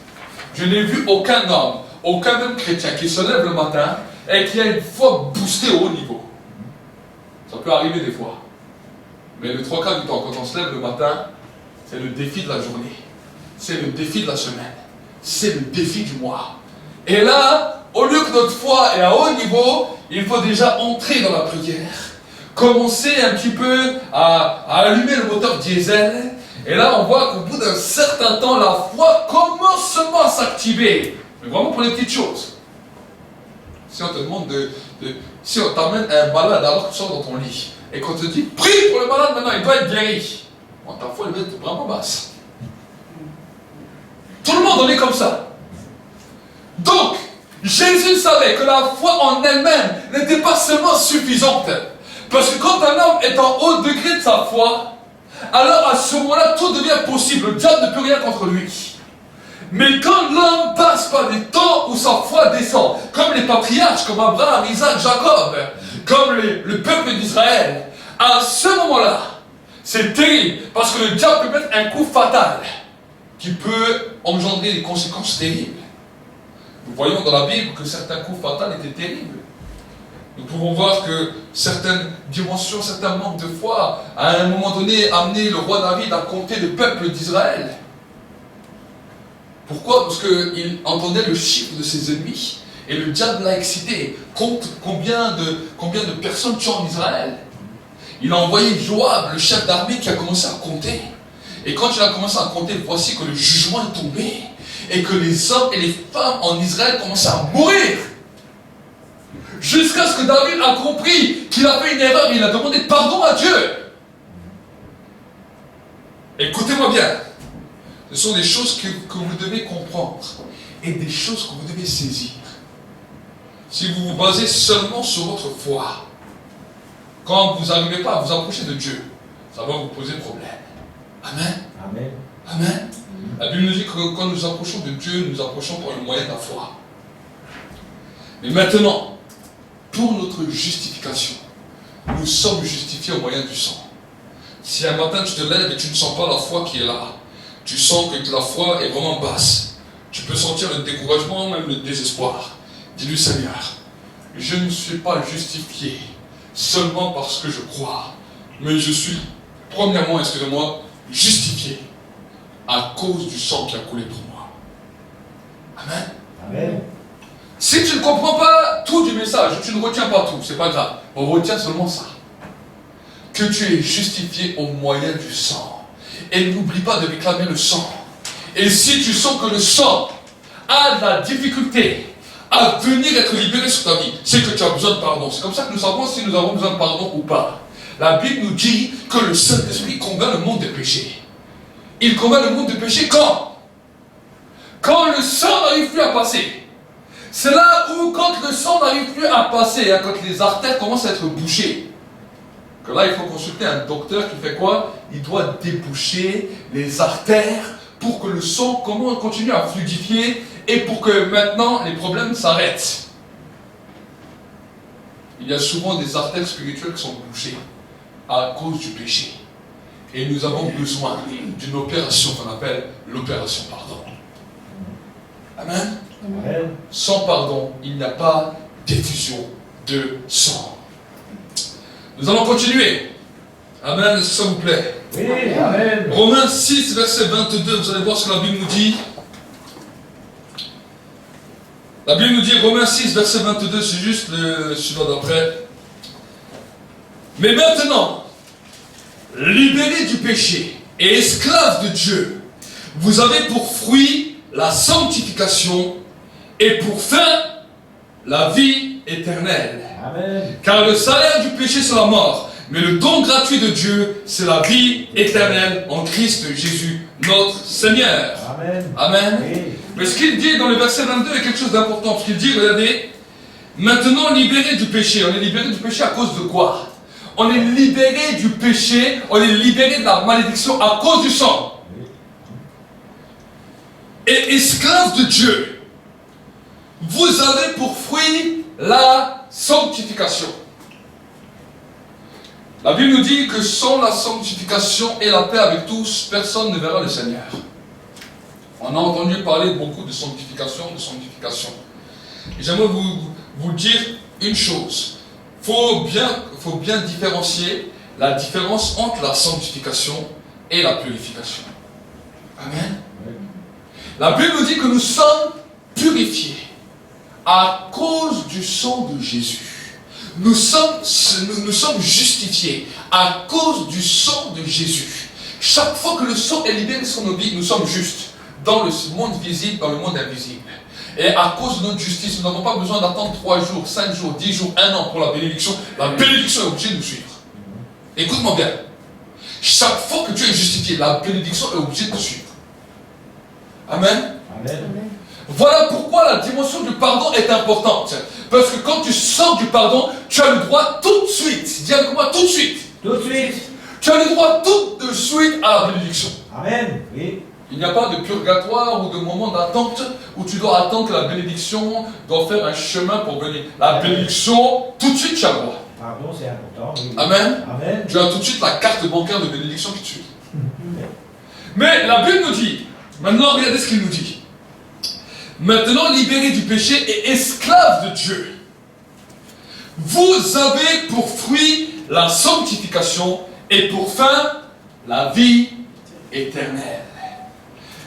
Je n'ai vu aucun homme, aucun même chrétien qui se lève le matin et qui a une foi boostée au haut niveau. Ça peut arriver des fois. Mais le 3/4 du temps, quand on se lève le matin, c'est le défi de la journée. C'est le défi de la semaine. C'est le défi du mois. Et là, au lieu que notre foi est à haut niveau, il faut déjà entrer dans la prière, commencer un petit peu à allumer le moteur diesel. Et là, on voit qu'au bout d'un certain temps, la foi commence seulement à s'activer. Mais vraiment pour les petites choses. Si on te demande si on t'amène un malade alors que tu sors dans ton lit, et qu'on te dit, prie pour le malade maintenant, il doit être guéri. Bon, ta foi, elle va être vraiment basse. Tout le monde en est comme ça. Donc, Jésus savait que la foi en elle-même n'était pas seulement suffisante. Parce que quand un homme est en haut degré de sa foi, alors à ce moment-là, tout devient possible. Le diable ne peut rien contre lui. Mais quand l'homme passe par des temps où sa foi descend, comme les patriarches, comme Abraham, Isaac, Jacob, comme le peuple d'Israël, à ce moment-là, c'est terrible. Parce que le diable peut mettre un coup fatal qui peut engendrer des conséquences terribles. Nous voyons dans la Bible que certains coups fatals étaient terribles. Nous pouvons voir que certaines dimensions, certains manques de foi, à un moment donné, amenaient le roi David à compter le peuple d'Israël. Pourquoi? Parce qu'il entendait le chiffre de ses ennemis et le diable l'a excité. Compte combien de personnes tuent en Israël. Il a envoyé Joab, le chef d'armée, qui a commencé à compter. Et quand il a commencé à compter, voici que le jugement est tombé et que les hommes et les femmes en Israël commençaient à mourir. Jusqu'à ce que David a compris qu'il a fait une erreur et il a demandé pardon à Dieu. Écoutez-moi bien. Ce sont des choses que vous devez comprendre et des choses que vous devez saisir. Si vous vous basez seulement sur votre foi, quand vous n'arrivez pas à vous approcher de Dieu, ça va vous poser problème. Amen. Amen. Amen. La Bible nous dit que quand nous approchons de Dieu, nous approchons par le moyen de la foi. Mais maintenant, pour notre justification, nous sommes justifiés au moyen du sang. Si un matin tu te lèves et tu ne sens pas la foi qui est là, tu sens que la foi est vraiment basse, tu peux sentir le découragement, même le désespoir. Dis-lui, Seigneur, je ne suis pas justifié seulement parce que je crois, mais je suis, premièrement, excusez-moi, justifié à cause du sang qui a coulé pour moi. Amen. Amen. Si tu ne comprends pas tout du message, tu ne retiens pas tout, c'est pas grave. On retient seulement ça. Que tu es justifié au moyen du sang. Et n'oublie pas de réclamer le sang. Et si tu sens que le sang a de la difficulté à venir être libéré sur ta vie, c'est que tu as besoin de pardon. C'est comme ça que nous savons si nous avons besoin de pardon ou pas. La Bible nous dit que le Saint-Esprit combat le monde des péchés. Il combat le monde des péchés quand? Quand le sang n'arrive plus à passer. C'est là où, quand le sang n'arrive plus à passer, hein, quand les artères commencent à être bouchées, que là, il faut consulter un docteur qui fait quoi? Il doit déboucher les artères pour que le sang continue à fluidifier et pour que maintenant les problèmes s'arrêtent. Il y a souvent des artères spirituelles qui sont bouchées à cause du péché. Et nous avons besoin d'une opération qu'on appelle l'opération pardon. Amen. Amen. Sans pardon, il n'y a pas d'effusion de sang. Nous allons continuer. Amen, s'il vous plaît. Oui, amen. Romains 6, verset 22, vous allez voir ce que la Bible nous dit. La Bible nous dit, Romains 6, verset 22, c'est juste le suivant d'après. Mais maintenant, libérés du péché et esclaves de Dieu, vous avez pour fruit la sanctification et pour fin la vie éternelle. Amen. Car le salaire du péché c'est la mort, mais le don gratuit de Dieu c'est la vie éternelle en Christ Jésus notre Seigneur. Amen. Amen. Oui. Mais ce qu'il dit dans le verset 22 est quelque chose d'important, parce qu'il dit, regardez, maintenant libérés du péché. On est libéré du péché à cause de quoi? On est libéré du péché, on est libéré de la malédiction à cause du sang. Et esclaves de Dieu, vous avez pour fruit la sanctification. La Bible nous dit que sans la sanctification et la paix avec tous, personne ne verra le Seigneur. On a entendu parler beaucoup de sanctification, Et j'aimerais vous dire une chose. Faut bien différencier la différence entre la sanctification et la purification. Amen. La Bible nous dit que nous sommes purifiés à cause du sang de Jésus. Nous sommes justifiés à cause du sang de Jésus. Chaque fois que le sang est libéré sur nos vies, nous sommes justes dans le monde visible, dans le monde invisible. Et à cause de notre justice, nous n'avons pas besoin d'attendre 3 jours, 5 jours, 10 jours, 1 an pour la bénédiction. La bénédiction est obligée de nous suivre. Écoute-moi bien. Chaque fois que tu es justifié, la bénédiction est obligée de te suivre. Amen. Amen. Voilà pourquoi la dimension du pardon est importante. Parce que quand tu sors du pardon, tu as le droit tout de suite. Dis avec moi tout de suite. Tout de suite. Tu as le droit tout de suite à la bénédiction. Amen. Oui. Il n'y a pas de purgatoire ou de moment d'attente où tu dois attendre que la bénédiction doit faire un chemin pour venir. La bénédiction, tout de suite tu as le droit. Pardon, c'est important. Oui. Amen. Amen. Tu as tout de suite la carte bancaire de bénédiction qui te suit. Mais la Bible nous dit, maintenant regardez ce qu'il nous dit. Maintenant libéré du péché et esclave de Dieu, vous avez pour fruit la sanctification et pour fin la vie éternelle.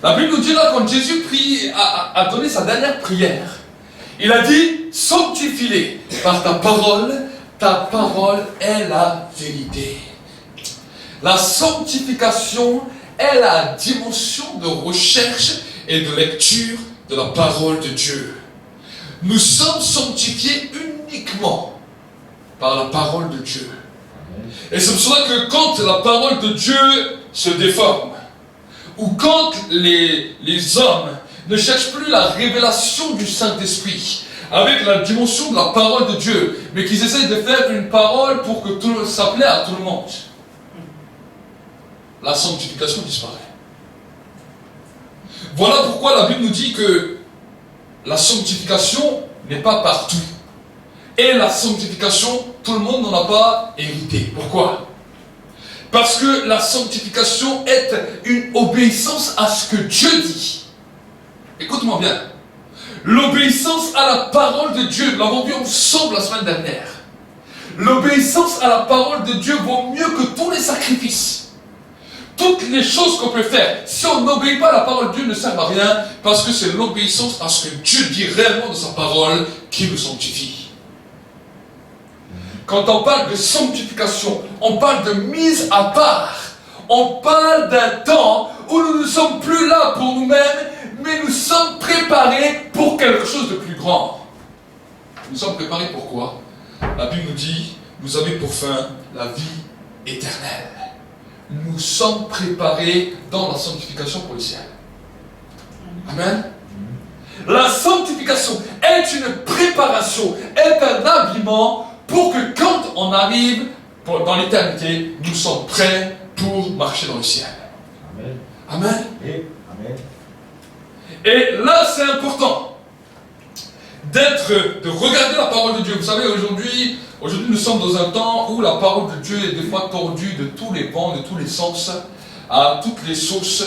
La Bible nous dit là, quand Jésus a donné sa dernière prière, il a dit, sanctifie-les par ta parole est la vérité. La sanctification est la dimension de recherche et de lecture de la parole de Dieu. Nous sommes sanctifiés uniquement par la parole de Dieu. Et c'est pour cela que quand la parole de Dieu se déforme, ou quand les hommes ne cherchent plus la révélation du Saint-Esprit avec la dimension de la parole de Dieu, mais qu'ils essaient de faire une parole pour que ça plaît à tout le monde, la sanctification disparaît. Voilà pourquoi la Bible nous dit que la sanctification n'est pas partout. Et la sanctification, tout le monde n'en a pas hérité. Pourquoi? Parce que la sanctification est une obéissance à ce que Dieu dit. Écoute-moi bien. L'obéissance à la parole de Dieu, nous l'avons vu ensemble la semaine dernière. L'obéissance à la parole de Dieu vaut mieux que tous les sacrifices. Toutes les choses qu'on peut faire, si on n'obéit pas à la parole de Dieu, ne servent à rien, parce que c'est l'obéissance à ce que Dieu dit réellement de sa parole qui nous sanctifie. Quand on parle de sanctification, on parle de mise à part. On parle d'un temps où nous ne sommes plus là pour nous-mêmes, mais nous sommes préparés pour quelque chose de plus grand. Nous sommes préparés pour quoi? La Bible nous dit, vous avez pour fin la vie éternelle. Nous sommes préparés dans la sanctification pour le ciel. Amen. La sanctification est une préparation, est un habillement pour que quand on arrive dans l'éternité, nous sommes prêts pour marcher dans le ciel. Amen. Amen. Oui. Amen. Et là, c'est important de regarder la parole de Dieu. Vous savez, aujourd'hui, nous sommes dans un temps où la parole de Dieu est des fois tordue de tous les vents, de tous les sens, à toutes les sources.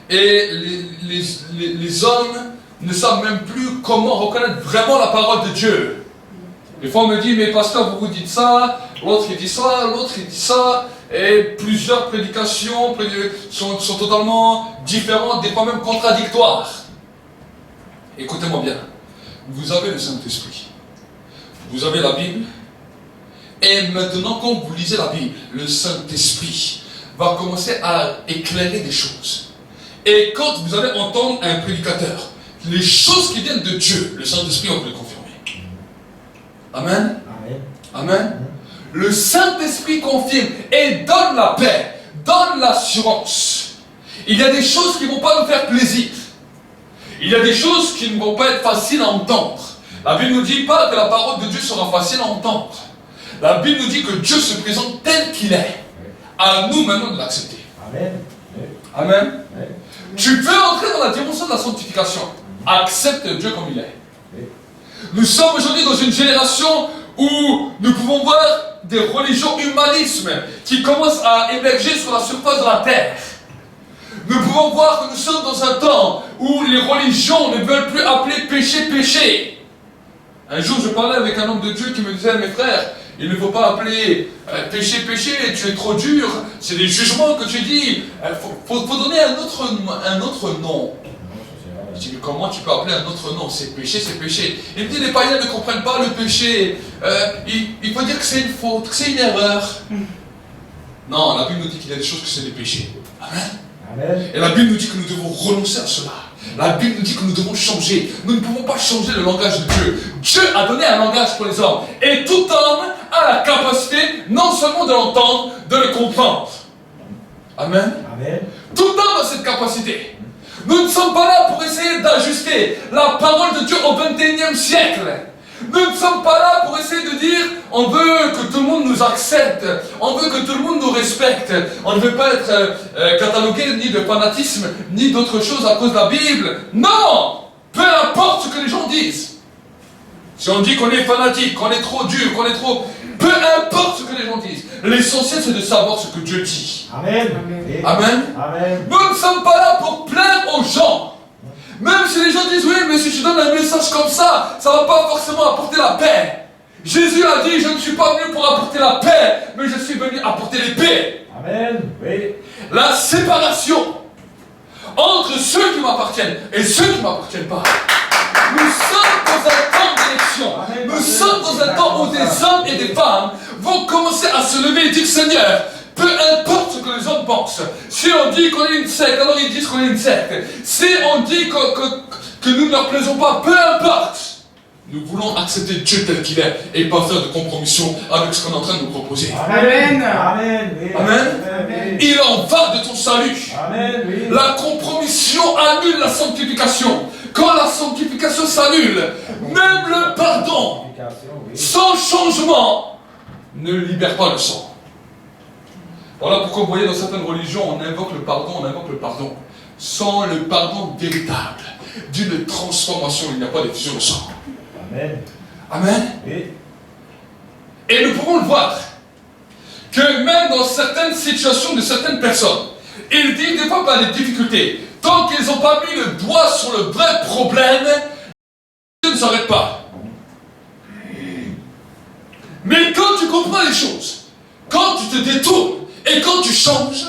Et les hommes ne savent même plus comment reconnaître vraiment la parole de Dieu. Des fois, on me dit, mais pasteur, vous dites ça, l'autre il dit ça, l'autre il dit ça, et plusieurs prédications sont totalement différentes, des fois même contradictoires. Écoutez-moi bien, vous avez le Saint-Esprit, vous avez la Bible, et maintenant quand vous lisez la Bible, le Saint-Esprit va commencer à éclairer des choses. Et quand vous allez entendre un prédicateur, les choses qui viennent de Dieu, le Saint-Esprit va vous les confirmer. Amen. Amen. Amen. Le Saint-Esprit confirme et donne la paix, donne l'assurance. Il y a des choses qui ne vont pas nous faire plaisir. Il y a des choses qui ne vont pas être faciles à entendre. La Bible ne nous dit pas que la parole de Dieu sera facile à entendre. La Bible nous dit que Dieu se présente tel qu'il est. À nous maintenant de l'accepter. Amen. Amen. Oui. Tu veux entrer dans la dimension de la sanctification. Accepte Dieu comme il est. Oui. Nous sommes aujourd'hui dans une génération où nous pouvons voir des religions humanisme qui commencent à émerger sur la surface de la terre. Nous pouvons voir que nous sommes dans un temps où les religions ne veulent plus appeler péché, péché. Un jour, je parlais avec un homme de Dieu qui me disait, mes frères, il ne faut pas appeler péché, péché, tu es trop dur, c'est des jugements que tu dis, faut donner un autre nom. Je dis, mais comment tu peux appeler un autre nom? C'est péché, c'est péché. Il me dit, les païens ne comprennent pas le péché. Il faut dire que c'est une faute, que c'est une erreur. Non, la Bible nous dit qu'il y a des choses que c'est des péchés. Amen. Amen. Et la Bible nous dit que nous devons renoncer à cela. La Bible nous dit que nous devons changer. Nous ne pouvons pas changer le langage de Dieu. Dieu a donné un langage pour les hommes. Et tout homme a la capacité non seulement de l'entendre, de le comprendre. Amen. Amen. Tout homme a cette capacité. Nous ne sommes pas là pour essayer d'ajuster la parole de Dieu au XXIe siècle. Nous ne sommes pas là pour essayer de dire on veut que tout le monde nous accepte, on veut que tout le monde nous respecte. On ne veut pas être catalogué ni de fanatisme, ni d'autre chose à cause de la Bible. Non! Peu importe ce que les gens disent. Si on dit qu'on est fanatique, qu'on est trop dur, qu'on est trop... Peu importe ce que les gens disent. L'essentiel c'est de savoir ce que Dieu dit. Amen. Amen. Amen. Nous ne sommes pas là pour plaire aux gens. Même si les gens disent oui, mais si je donne un message comme ça, ça ne va pas forcément apporter la paix. Jésus a dit, je ne suis pas venu pour apporter la paix, mais je suis venu apporter l'épée. Amen. Oui. La séparation entre ceux qui m'appartiennent et ceux qui ne m'appartiennent pas. Nous sommes dans un temps d'élection. Nous sommes dans un temps où des hommes et des femmes vont commencer à se lever et dire Seigneur, peu importe ce que les hommes pensent. Si on dit qu'on est une secte, alors ils disent qu'on est une secte. Si on dit que nous ne leur plaisons pas, peu importe. Nous voulons accepter Dieu tel qu'il est et pas faire de compromission avec ce qu'on est en train de nous proposer. Amen. Amen. Oui. Amen. Amen. Il en va de ton salut. Amen. Oui. La compromission annule la sanctification. Quand la sanctification s'annule, même le pardon, Oui. sans changement, ne libère pas le sang. Voilà pourquoi vous voyez dans certaines religions, on invoque le pardon. Sans le pardon véritable, d'une transformation, il n'y a pas d'effusion de sang. Amen. Amen. Oui. Et nous pouvons le voir, que même dans certaines situations de certaines personnes, il dit des fois par les difficultés, tant qu'ils n'ont pas mis le doigt sur le vrai problème, Dieu ne s'arrête pas. Mais quand tu comprends les choses, quand tu te détournes et quand tu changes,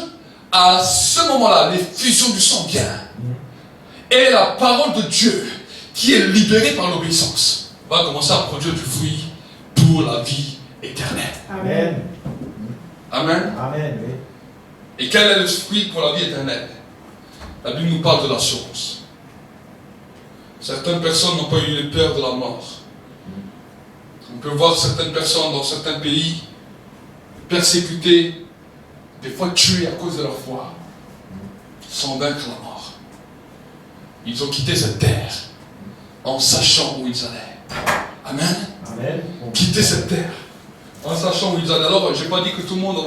à ce moment-là, l'effusion du sang vient. Et la parole de Dieu, qui est libérée par l'obéissance, va commencer à produire du fruit pour la vie éternelle. Amen. Amen. Amen. Oui. Et quel est le fruit pour la vie éternelle? La Bible nous parle de l'assurance. Certaines personnes n'ont pas eu les peurs de la mort. On peut voir certaines personnes dans certains pays persécutées, des fois tuées à cause de leur foi, sans vaincre la mort. Ils ont quitté cette terre en sachant où ils allaient. Amen. Amen. Quitter cette terre en sachant où ils allaient. Alors, je n'ai pas dit que tout le monde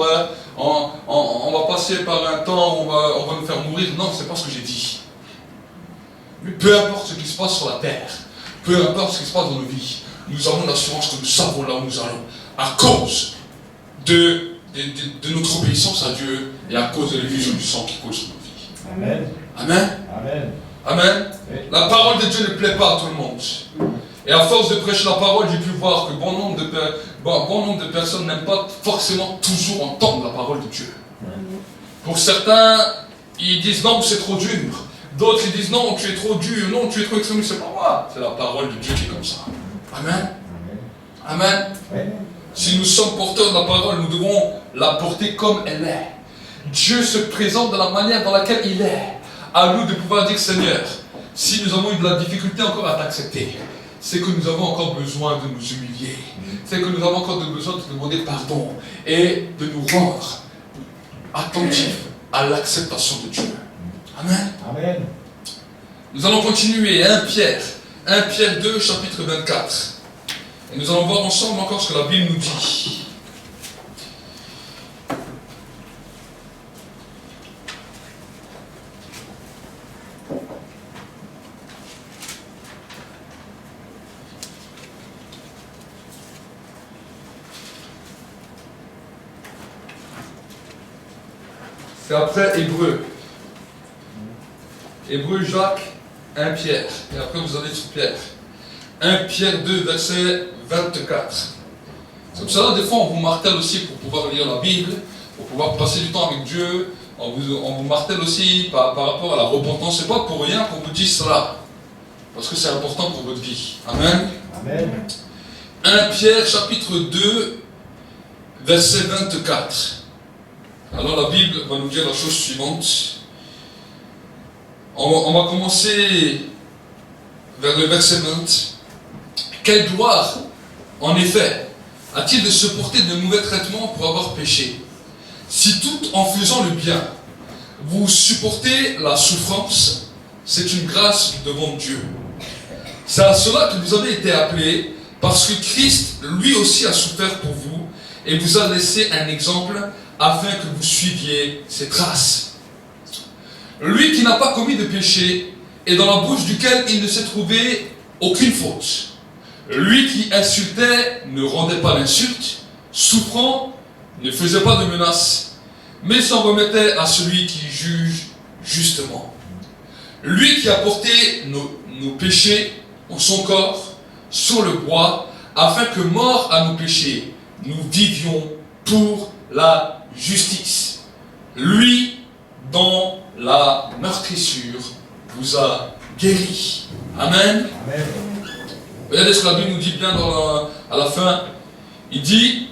on va passer par un temps où on va nous faire mourir. Non, c'est pas ce que j'ai dit. Mais peu importe ce qui se passe sur la terre, peu importe ce qui se passe dans nos vies, nous avons l'assurance que nous savons là où nous allons, à cause de notre obéissance à Dieu et à cause de l'effusion du sang qui coule sur nos vies. Amen. Amen. Amen. Amen. Oui. La parole de Dieu ne plaît pas à tout le monde. Et à force de prêcher la parole, j'ai pu voir que bon nombre de personnes n'aiment pas forcément toujours entendre la parole de Dieu. Pour certains, ils disent non, c'est trop dur. D'autres, ils disent non, tu es trop dur, non, tu es trop extrémiste. C'est pas moi. C'est la parole de Dieu qui est comme ça. Amen. Amen. Oui. Si nous sommes porteurs de la parole, nous devons la porter comme elle est. Dieu se présente de la manière dans laquelle il est. À nous de pouvoir dire, Seigneur, si nous avons eu de la difficulté encore à t'accepter, c'est que nous avons encore besoin de nous humilier. C'est que nous avons encore besoin de te demander pardon et de nous rendre attentifs à l'acceptation de Dieu. Amen. Amen. Nous allons continuer. 1 Pierre 2, chapitre 24. Et nous allons voir ensemble encore ce que la Bible nous dit. C'est après Hébreu. Hébreu, Jacques, 1 Pierre. Et après vous allez sur Pierre. 1 Pierre 2, verset 24. C'est pour cela, des fois, on vous martèle aussi pour pouvoir lire la Bible, pour pouvoir passer du temps avec Dieu. On vous martèle aussi par rapport à la repentance. C'est pas pour rien qu'on vous dit cela. Parce que c'est important pour votre vie. Amen. Amen. 1 Pierre, chapitre 2, verset 24. Alors la Bible va nous dire la chose suivante. On va commencer vers le verset 20. Quelle gloire, en effet, a-t-il de supporter de mauvais traitements pour avoir péché? Si tout en faisant le bien, vous supportez la souffrance, c'est une grâce devant Dieu. C'est à cela que vous avez été appelés, parce que Christ, lui aussi, a souffert pour vous et vous a laissé un exemple afin que vous suiviez ses traces. Lui qui n'a pas commis de péché et dans la bouche duquel il ne s'est trouvé aucune faute. Lui qui insultait ne rendait pas l'insulte, souffrant ne faisait pas de menaces, mais s'en remettait à celui qui juge justement. Lui qui a porté nos péchés en son corps sur le bois, afin que, mort à nos péchés, nous vivions pour la justice. Lui, dans la meurtrissure, vous a guéri. Amen. Amen. Regardez ce que la Bible nous dit bien à la fin. Il dit,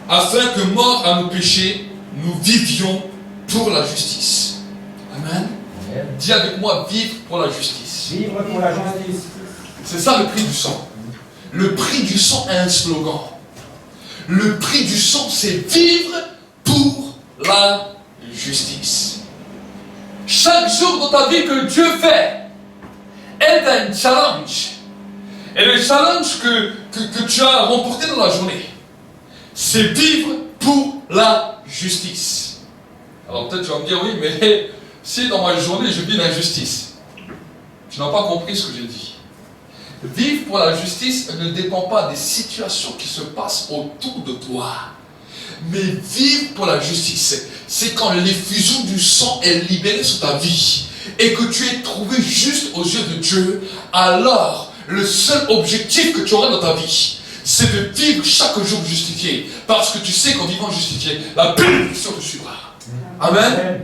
afin que, mort à nos péchés, nous vivions pour la justice. Amen. Amen. Dis avec moi, vivre pour la justice. Vivre pour la justice. C'est ça le prix du sang. Le prix du sang est un slogan. Le prix du sang, c'est vivre pour la justice. Chaque jour dans ta vie que Dieu fait est un challenge. Et le challenge que tu as remporté dans la journée, c'est vivre pour la justice. Alors peut-être tu vas me dire, oui, mais si dans ma journée je vis l'injustice, tu n'as pas compris ce que j'ai dit. Vivre pour la justice ne dépend pas des situations qui se passent autour de toi. Mais vivre pour la justice, c'est quand l'effusion du sang est libérée sur ta vie et que tu es trouvé juste aux yeux de Dieu, alors le seul objectif que tu auras dans ta vie, c'est de vivre chaque jour justifié. Parce que tu sais qu'en vivant justifié, la bénédiction te suivra. Amen.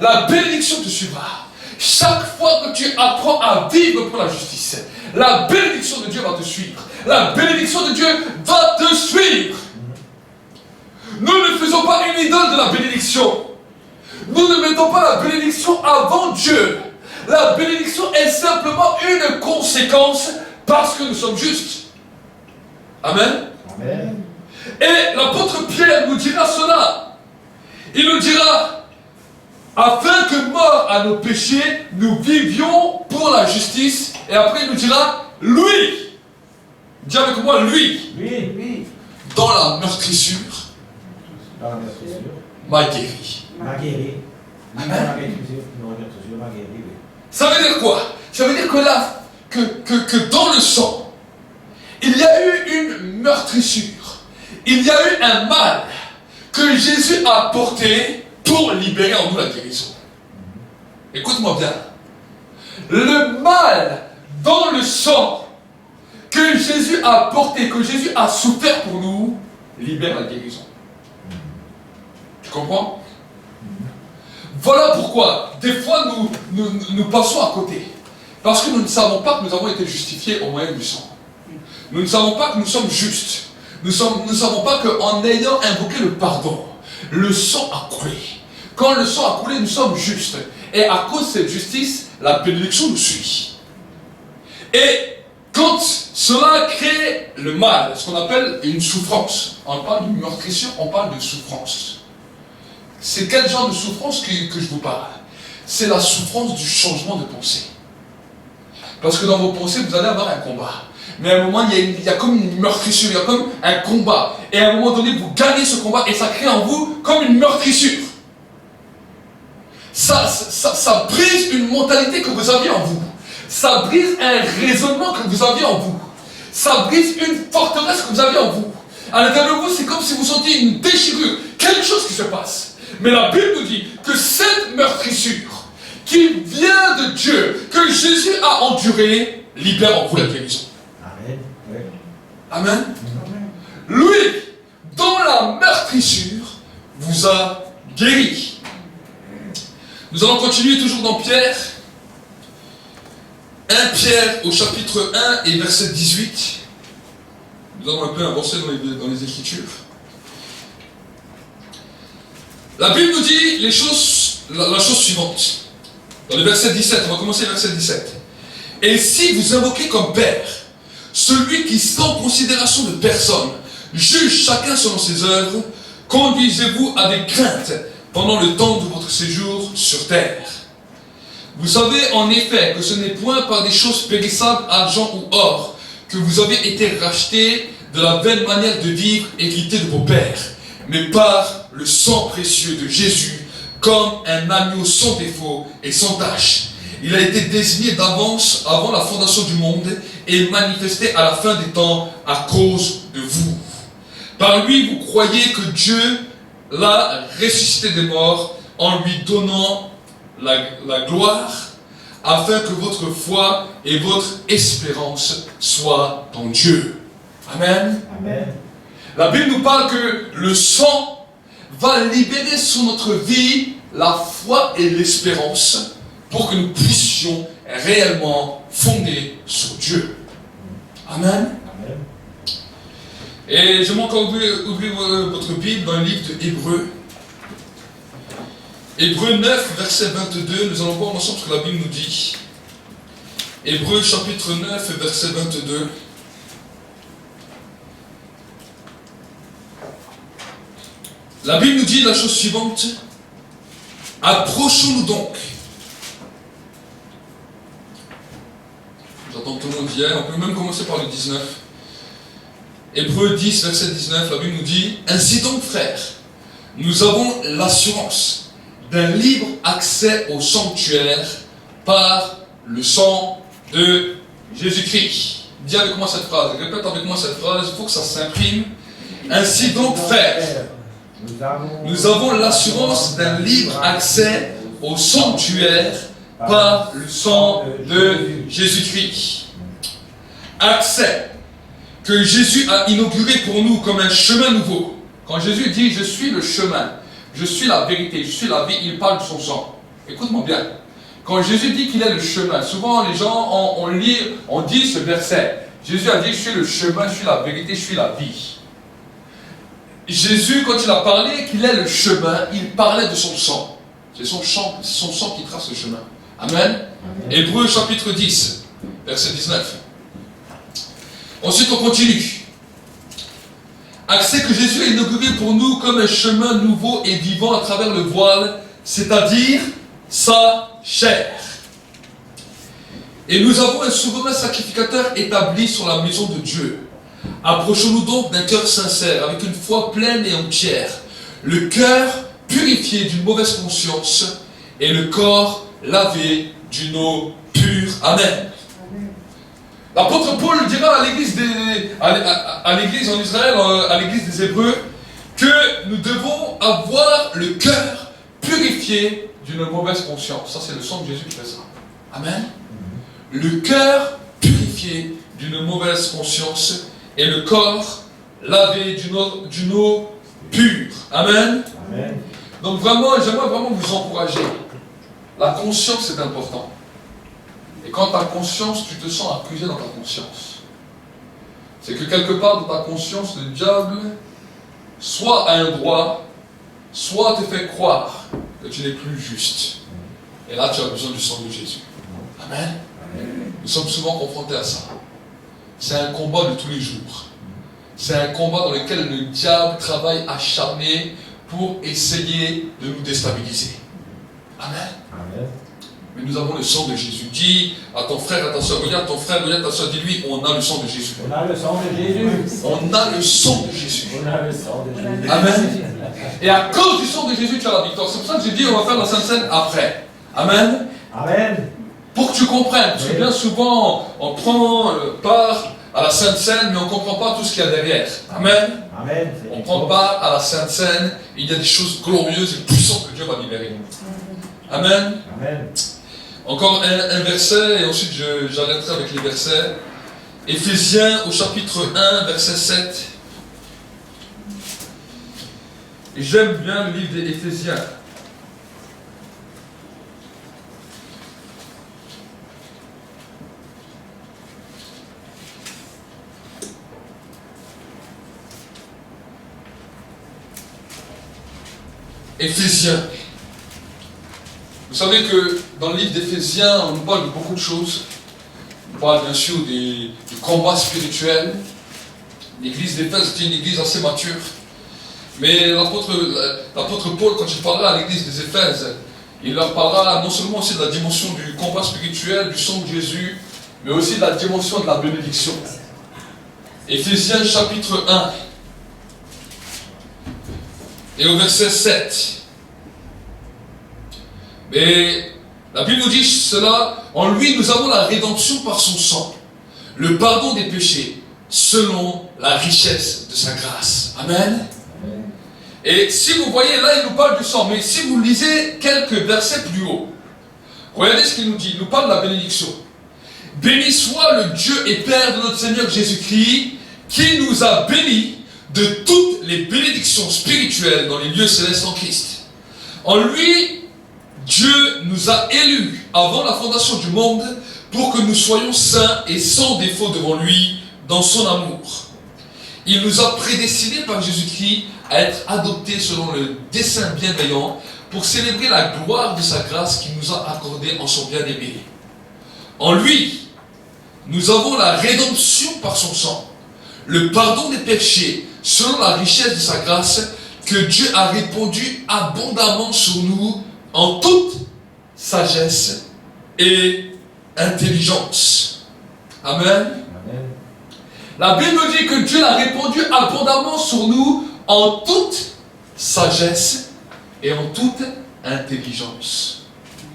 La bénédiction te suivra. Chaque fois que tu apprends à vivre pour la justice, la bénédiction de Dieu va te suivre. La bénédiction de Dieu va te suivre. Nous ne faisons pas une idole de la bénédiction. Nous ne mettons pas la bénédiction avant Dieu. La bénédiction est simplement une conséquence parce que nous sommes justes. Amen. Amen. Et l'apôtre Pierre nous dira cela. Il nous dira, afin que, mort à nos péchés, nous vivions pour la justice. Et après il nous dira, lui, dis avec moi, lui, Oui. dans la meurtrissure, Dans la meurtrissure. m'a guéri. M'a guéri. Amen. Dans la meurtrissure, m'a guéri, oui. Ça veut dire quoi? Ça veut dire que là, que dans le sang, il y a eu une meurtrissure. Il y a eu un mal que Jésus a porté pour libérer en nous la guérison. Écoute-moi bien. Le mal dans le sang que Jésus a porté, que Jésus a souffert pour nous, libère la guérison. Tu comprends? Voilà pourquoi, des fois, nous passons à côté. Parce que nous ne savons pas que nous avons été justifiés au moyen du sang. Nous ne savons pas que nous sommes justes. Nous ne savons pas qu'en ayant invoqué le pardon, le sang a coulé. Quand le sang a coulé, nous sommes justes. Et à cause de cette justice, la bénédiction nous suit. Et quand cela crée le mal, ce qu'on appelle une souffrance, on parle d'une meurtrissure, on parle de souffrance. C'est quel genre de souffrance que je vous parle? C'est la souffrance du changement de pensée. Parce que dans vos pensées, vous allez avoir un combat. Mais à un moment, il y a comme une meurtrissure, il y a comme un combat. Et à un moment donné, vous gagnez ce combat et ça crée en vous comme une meurtrissure. Ça brise une mentalité que vous aviez en vous. Ça brise un raisonnement que vous aviez en vous. Ça brise une forteresse que vous aviez en vous. À l'intérieur de vous, c'est comme si vous sentiez une déchirure, quelque chose qui se passe. Mais la Bible nous dit que cette meurtrissure qui vient de Dieu, que Jésus a enduré, libère en vous la guérison. Amen. Oui. Amen. Lui, dans la meurtrissure, vous a guéri. Nous allons continuer toujours dans Pierre. 1 Pierre au chapitre 1 et verset 18. Nous allons un peu avancer dans les Écritures. La Bible nous dit la chose suivante. Dans le verset 17, on va commencer le verset 17. Et si vous invoquez comme Père celui qui, sans considération de personne, juge chacun selon ses œuvres, conduisez-vous avec crainte pendant le temps de votre séjour sur terre. Vous savez en effet que ce n'est point par des choses périssables, argent ou or, que vous avez été rachetés de la vaine manière de vivre héritée de vos pères, mais par le sang précieux de Jésus, comme un agneau sans défaut et sans tache. Il a été désigné d'avance avant la fondation du monde et manifesté à la fin des temps à cause de vous. Par lui, vous croyez que Dieu l'a ressuscité des morts en lui donnant la gloire, afin que votre foi et votre espérance soient en Dieu. Amen. Amen. La Bible nous parle que le sang va libérer sur notre vie la foi et l'espérance pour que nous puissions réellement fonder sur Dieu. Amen. Amen. Et je vais encore ouvrir votre Bible dans le livre de Hébreux. Hébreux 9, verset 22, nous allons voir ensemble ce que la Bible nous dit. Hébreux chapitre 9, verset 22. La Bible nous dit la chose suivante. Approchons-nous donc. J'entends tout le monde dire, on peut même commencer par le 19. Hébreux 10, verset 19, la Bible nous dit, ainsi donc frères, nous avons l'assurance d'un libre accès au sanctuaire par le sang de Jésus-Christ. Dis avec moi cette phrase, répète avec moi cette phrase, il faut que ça s'imprime. Ainsi donc frères, nous avons l'assurance d'un libre accès au sanctuaire par le sang de Jésus-Christ. Accès que Jésus a inauguré pour nous comme un chemin nouveau. Quand Jésus dit « Je suis le chemin, je suis la vérité, je suis la vie », il parle de son sang. Écoute-moi bien. Quand Jésus dit qu'il est le chemin, souvent les gens, on dit ce verset. Jésus a dit « Je suis le chemin, je suis la vérité, je suis la vie ». Jésus, quand il a parlé qu'il est le chemin, il parlait de son sang. C'est son sang qui trace le chemin. Amen. Amen. Hébreux chapitre 10, verset 19. Ensuite, on continue. Accès que Jésus a inauguré pour nous comme un chemin nouveau et vivant à travers le voile, c'est-à-dire sa chair. Et nous avons un souverain sacrificateur établi sur la maison de Dieu. Approchons-nous donc d'un cœur sincère, avec une foi pleine et entière, le cœur purifié d'une mauvaise conscience et le corps lavé d'une eau pure. Amen. L'apôtre Paul dira à l'église en Israël, à l'église des Hébreux, que nous devons avoir le cœur purifié d'une mauvaise conscience. Ça, c'est le sang de Jésus qui fait ça. Amen. Le cœur purifié d'une mauvaise conscience et le corps lavé d'une eau pure. Amen. Amen. Donc vraiment, j'aimerais vraiment vous encourager. La conscience est importante. Et quand tu as conscience, tu te sens accusé dans ta conscience. C'est que quelque part dans ta conscience, le diable soit a un droit, soit te fait croire que tu n'es plus juste. Et là, tu as besoin du sang de Jésus. Amen. Nous sommes souvent confrontés à ça. C'est un combat de tous les jours. C'est un combat dans lequel le diable travaille acharné pour essayer de nous déstabiliser. Amen. Amen. Mais nous avons le sang de Jésus. Dis à ton frère, à ta soeur, regarde ton frère, regarde ta soeur, dis-lui, on a le sang de Jésus. On a le sang de Jésus. On a le sang de Jésus. On a le sang de Jésus. Amen. Et à cause du sang de Jésus, tu as la victoire. C'est pour ça que j'ai dit, on va faire la Sainte Seine après. Amen. Amen. Pour que tu comprennes, parce que bien souvent, on prend part à la Sainte Seine, mais on ne comprend pas tout ce qu'il y a derrière. Amen. Amen. On prend part à la Sainte Seine, il y a des choses glorieuses et puissantes que Dieu va libérer. Amen. Amen. Encore un verset, et ensuite j'arrêterai avec les versets. Éphésiens au chapitre 1, verset 7. Et j'aime bien le livre des Éphésiens. Éphésiens. Vous savez que dans le livre d'Éphésiens, on nous parle de beaucoup de choses. On parle bien sûr du combat spirituel. L'église d'Éphèse était une église assez mature. Mais l'apôtre Paul, quand il parlait à l'église des Éphèses, Il leur parlera non seulement aussi de la dimension du combat spirituel, du sang de Jésus, mais aussi de la dimension de la bénédiction. Éphésiens chapitre 1 et au verset 7. Mais la Bible nous dit cela, en lui nous avons la rédemption par son sang, le pardon des péchés, selon la richesse de sa grâce. Amen. Et si vous voyez, là il nous parle du sang, mais si vous lisez quelques versets plus haut, regardez ce qu'il nous dit, il nous parle de la bénédiction. Béni soit le Dieu et Père de notre Seigneur Jésus-Christ, qui nous a bénis de toutes les bénédictions spirituelles dans les lieux célestes en Christ. En lui, Dieu nous a élus avant la fondation du monde pour que nous soyons saints et sans défaut devant lui dans son amour. Il nous a prédestinés par Jésus-Christ à être adoptés selon le dessein bienveillant pour célébrer la gloire de sa grâce qu'il nous a accordée en son bien-aimé. En lui, nous avons la rédemption par son sang, le pardon des péchés selon la richesse de sa grâce que Dieu a répandu abondamment sur nous en toute sagesse et intelligence. Amen. Amen. La Bible dit que Dieu l'a répandu abondamment sur nous en toute sagesse et en toute intelligence.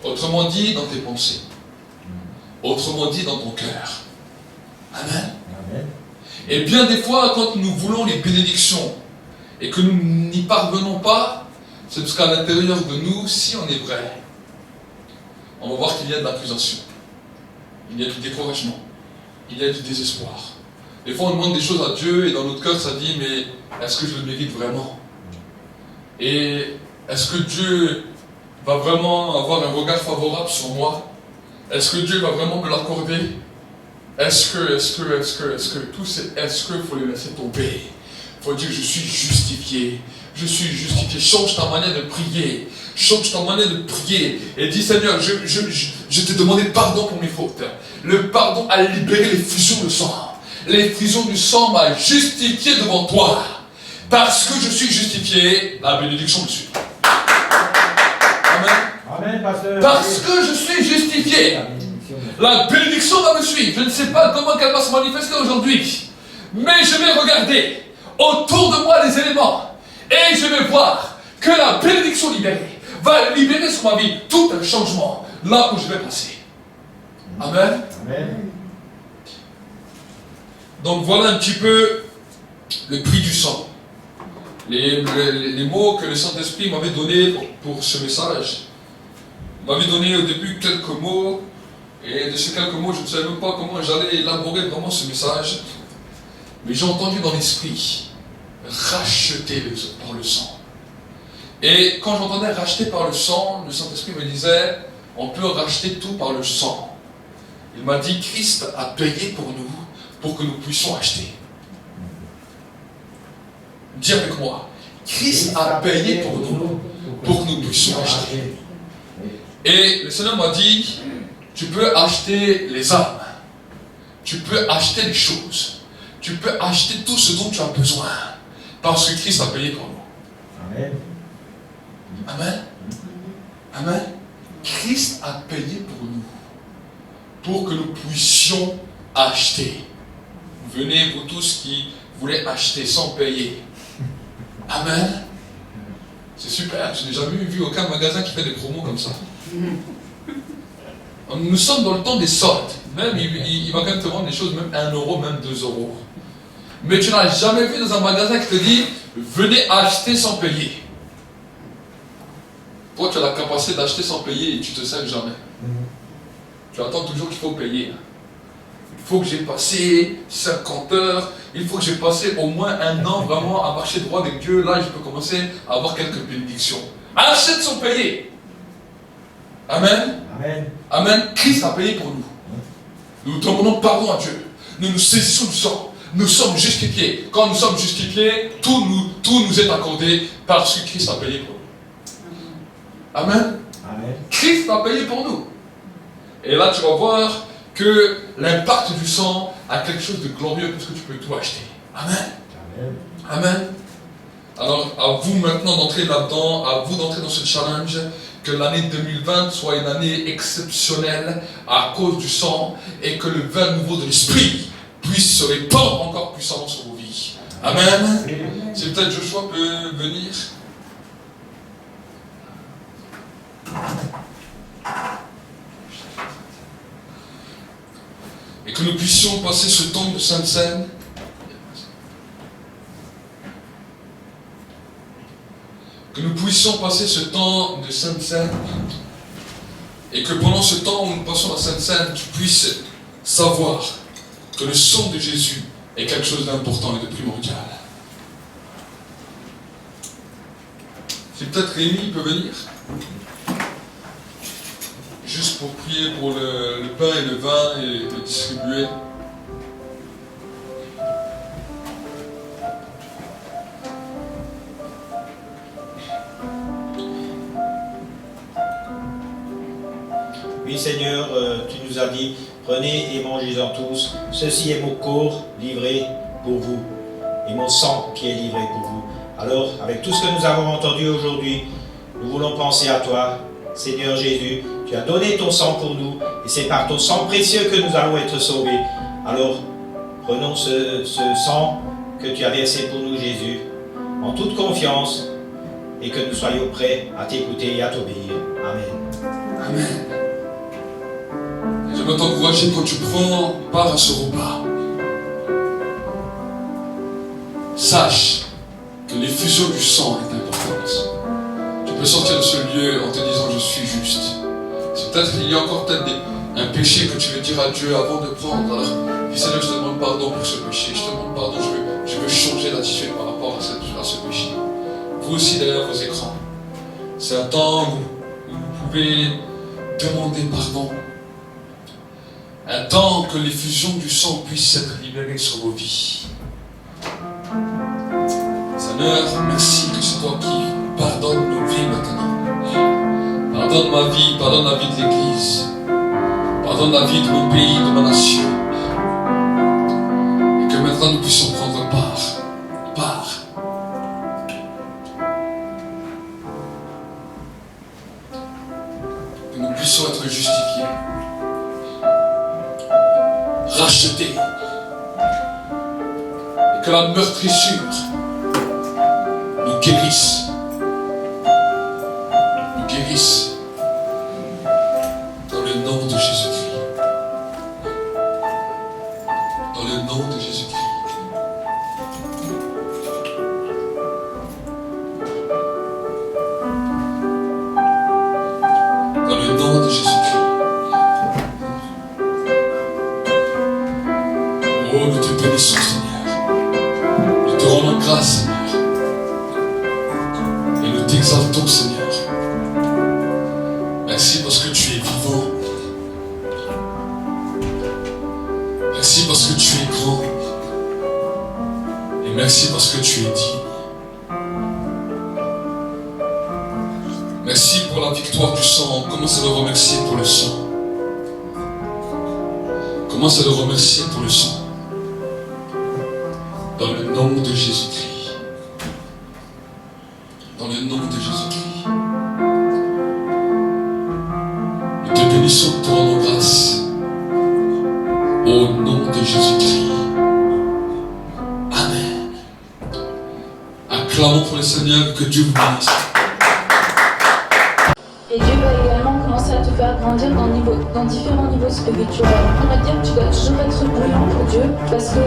Autrement dit, dans tes pensées. Autrement dit, dans ton cœur. Amen. Amen. Et bien des fois, quand nous voulons les bénédictions et que nous n'y parvenons pas, c'est parce qu'à l'intérieur de nous, si on est vrai, on va voir qu'il y a de l'accusation. Il y a du découragement. Il y a du désespoir. Des fois, on demande des choses à Dieu et dans notre cœur, ça dit, mais est-ce que je le mérite vraiment? Et est-ce que Dieu va vraiment avoir un regard favorable sur moi? Est-ce que Dieu va vraiment me l'accorder? Est-ce que tous ces est-ce que faut les laisser tomber? Il faut dire, je suis justifié. Je suis justifié. Change ta manière de prier. Change ta manière de prier. Et dis, Seigneur, je t'ai demandé pardon pour mes fautes. Le pardon a libéré les fusions de sang. Les fusions du sang m'a justifié devant toi. Parce que je suis justifié, la bénédiction me suit. Amen. Amen, pasteur. Parce que je suis justifié, la bénédiction va me suivre. Je ne sais pas comment elle va se manifester aujourd'hui. Mais je vais regarder autour de moi les éléments. Et je vais voir que la bénédiction libérée va libérer sur ma vie tout un changement là où je vais passer. Amen. Amen. Donc voilà un petit peu le prix du sang. Les mots que le Saint-Esprit m'avait donnés pour ce message. Il m'avait donné au début quelques mots. Et de ces quelques mots, je ne savais même pas comment j'allais élaborer vraiment ce message. Mais j'ai entendu dans l'esprit, racheter par le sang. Et quand j'entendais racheter par le sang, le Saint-Esprit me disait, on peut racheter tout par le sang. Il m'a dit, Christ a payé pour nous, pour que nous puissions acheter. Dis avec moi, Christ a payé pour nous, pour que nous puissions acheter. Et le Seigneur m'a dit, tu peux acheter les âmes, tu peux acheter les choses, tu peux acheter tout ce dont tu as besoin, parce que Christ a payé pour nous. Amen. Amen. Amen. Christ a payé pour nous, pour que nous puissions acheter. Venez, vous tous qui voulez acheter sans payer. Amen. C'est super, je n'ai jamais vu aucun magasin qui fait des promos comme ça. Nous sommes dans le temps des soldes. Même, il va quand même te vendre des choses, même 1 euro, même 2 euros. Mais tu n'as jamais vu dans un magasin qui te dit, venez acheter sans payer. Toi, tu as la capacité d'acheter sans payer et tu te sers jamais. Tu attends toujours qu'il faut payer. Il faut que j'ai passé 50 heures, il faut que j'ai passé au moins 1 an vraiment à marcher droit avec Dieu. Là, je peux commencer à avoir quelques bénédictions. Achète sans payer. Amen. Amen. Amen. Christ a payé pour nous. Nous demandons pardon à Dieu. Nous nous saisissons du sang. Nous sommes justifiés. Quand nous sommes justifiés, tout nous est accordé parce que Christ a payé pour nous. Amen. Amen. Christ a payé pour nous. Et là, tu vas voir que l'impact du sang a quelque chose de glorieux parce que tu peux tout acheter. Amen. Amen. Amen. Alors, à vous maintenant d'entrer là-dedans, à vous d'entrer dans ce challenge, que l'année 2020 soit une année exceptionnelle à cause du sang et que le vin nouveau de l'esprit puisse se répandre encore puissamment sur vos vies. Amen. Si peut-être Joshua peut venir. Et que nous puissions passer ce temps de Sainte Seine que nous puissions passer ce temps de Sainte Seine et que pendant ce temps où nous passons la Sainte Seine, tu puisses savoir que le sang de Jésus est quelque chose d'important et de primordial. Si peut-être Rémi peut venir, juste pour prier pour le pain et le vin et le distribuer. Oui Seigneur, tu nous as dit, prenez et mangez-en tous, ceci est mon corps livré pour vous, et mon sang qui est livré pour vous. Alors, avec tout ce que nous avons entendu aujourd'hui, nous voulons penser à toi, Seigneur Jésus. Tu as donné ton sang pour nous, et c'est par ton sang précieux que nous allons être sauvés. Alors, prenons ce sang que tu as versé pour nous, Jésus, en toute confiance, et que nous soyons prêts à t'écouter et à t'obéir. Amen. Amen. Je veux t'encourager quand tu prends part à ce repas. Sache que l'effusion du sang est importante. Tu peux sortir de ce lieu en te disant je suis juste. C'est peut-être qu'il y a encore un péché que tu veux dire à Dieu avant de prendre. Alors, dis Seigneur, je te demande pardon pour ce péché. Je te demande pardon, je veux changer d'attitude par rapport à ce péché. Vous aussi derrière vos écrans. C'est un temps où vous pouvez demander pardon. Un temps que l'effusion du sang puisse être libérée sur vos vies. Seigneur, merci que c'est toi qui pardonnes nos vies maintenant. Pardonne ma vie, pardonne la vie de l'Église. Pardonne la vie de mon pays, de ma nation. Et que maintenant nous puissions prendre part. Que nous puissions être justifiés. Rachetés. Et que la meurtrissure nous guérisse. Dans le nom de Jésus-Christ. Dans le nom de Jésus-Christ. Dans le nom de Jésus-Christ. Oh, nous te bénissons, Seigneur. Nous te rendons grâce, Seigneur. Et nous t'exaltons, Seigneur. Merci parce que tu es vivant. Merci parce que tu es grand. Et merci parce que tu es digne. Merci pour la victoire du sang. Commence à le remercier pour le sang. Commence à le remercier pour le sang. Dans le nom de Jésus-Christ. Dans le nom de Jésus-Christ. Nous te bénissons, nous te rendons grâce. Au nom de Jésus-Christ. Amen. Acclamons pour le Seigneur, que Dieu vous bénisse. Et Dieu va également commencer à te faire grandir dans différents niveaux spirituels. On va dire que tu dois toujours être bouillant pour Dieu, parce que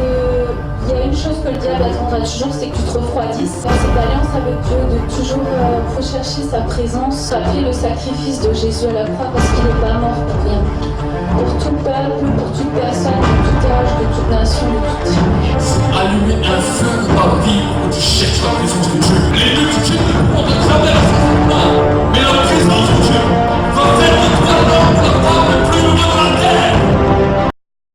il y a une chose que le diable attendra toujours, c'est que tu te refroidisses. Dans cette alliance avec Dieu, de toujours rechercher sa présence, après le sacrifice de Jésus à la croix, parce qu'il n'est pas mort pour rien. Pour tout peuple, pour toute personne, de tout âge, de toute nation, de toute tribu. Allumer un feu dans ta vie où tu cherches la présence de Dieu. Les deux, tu ne pourront te traverser.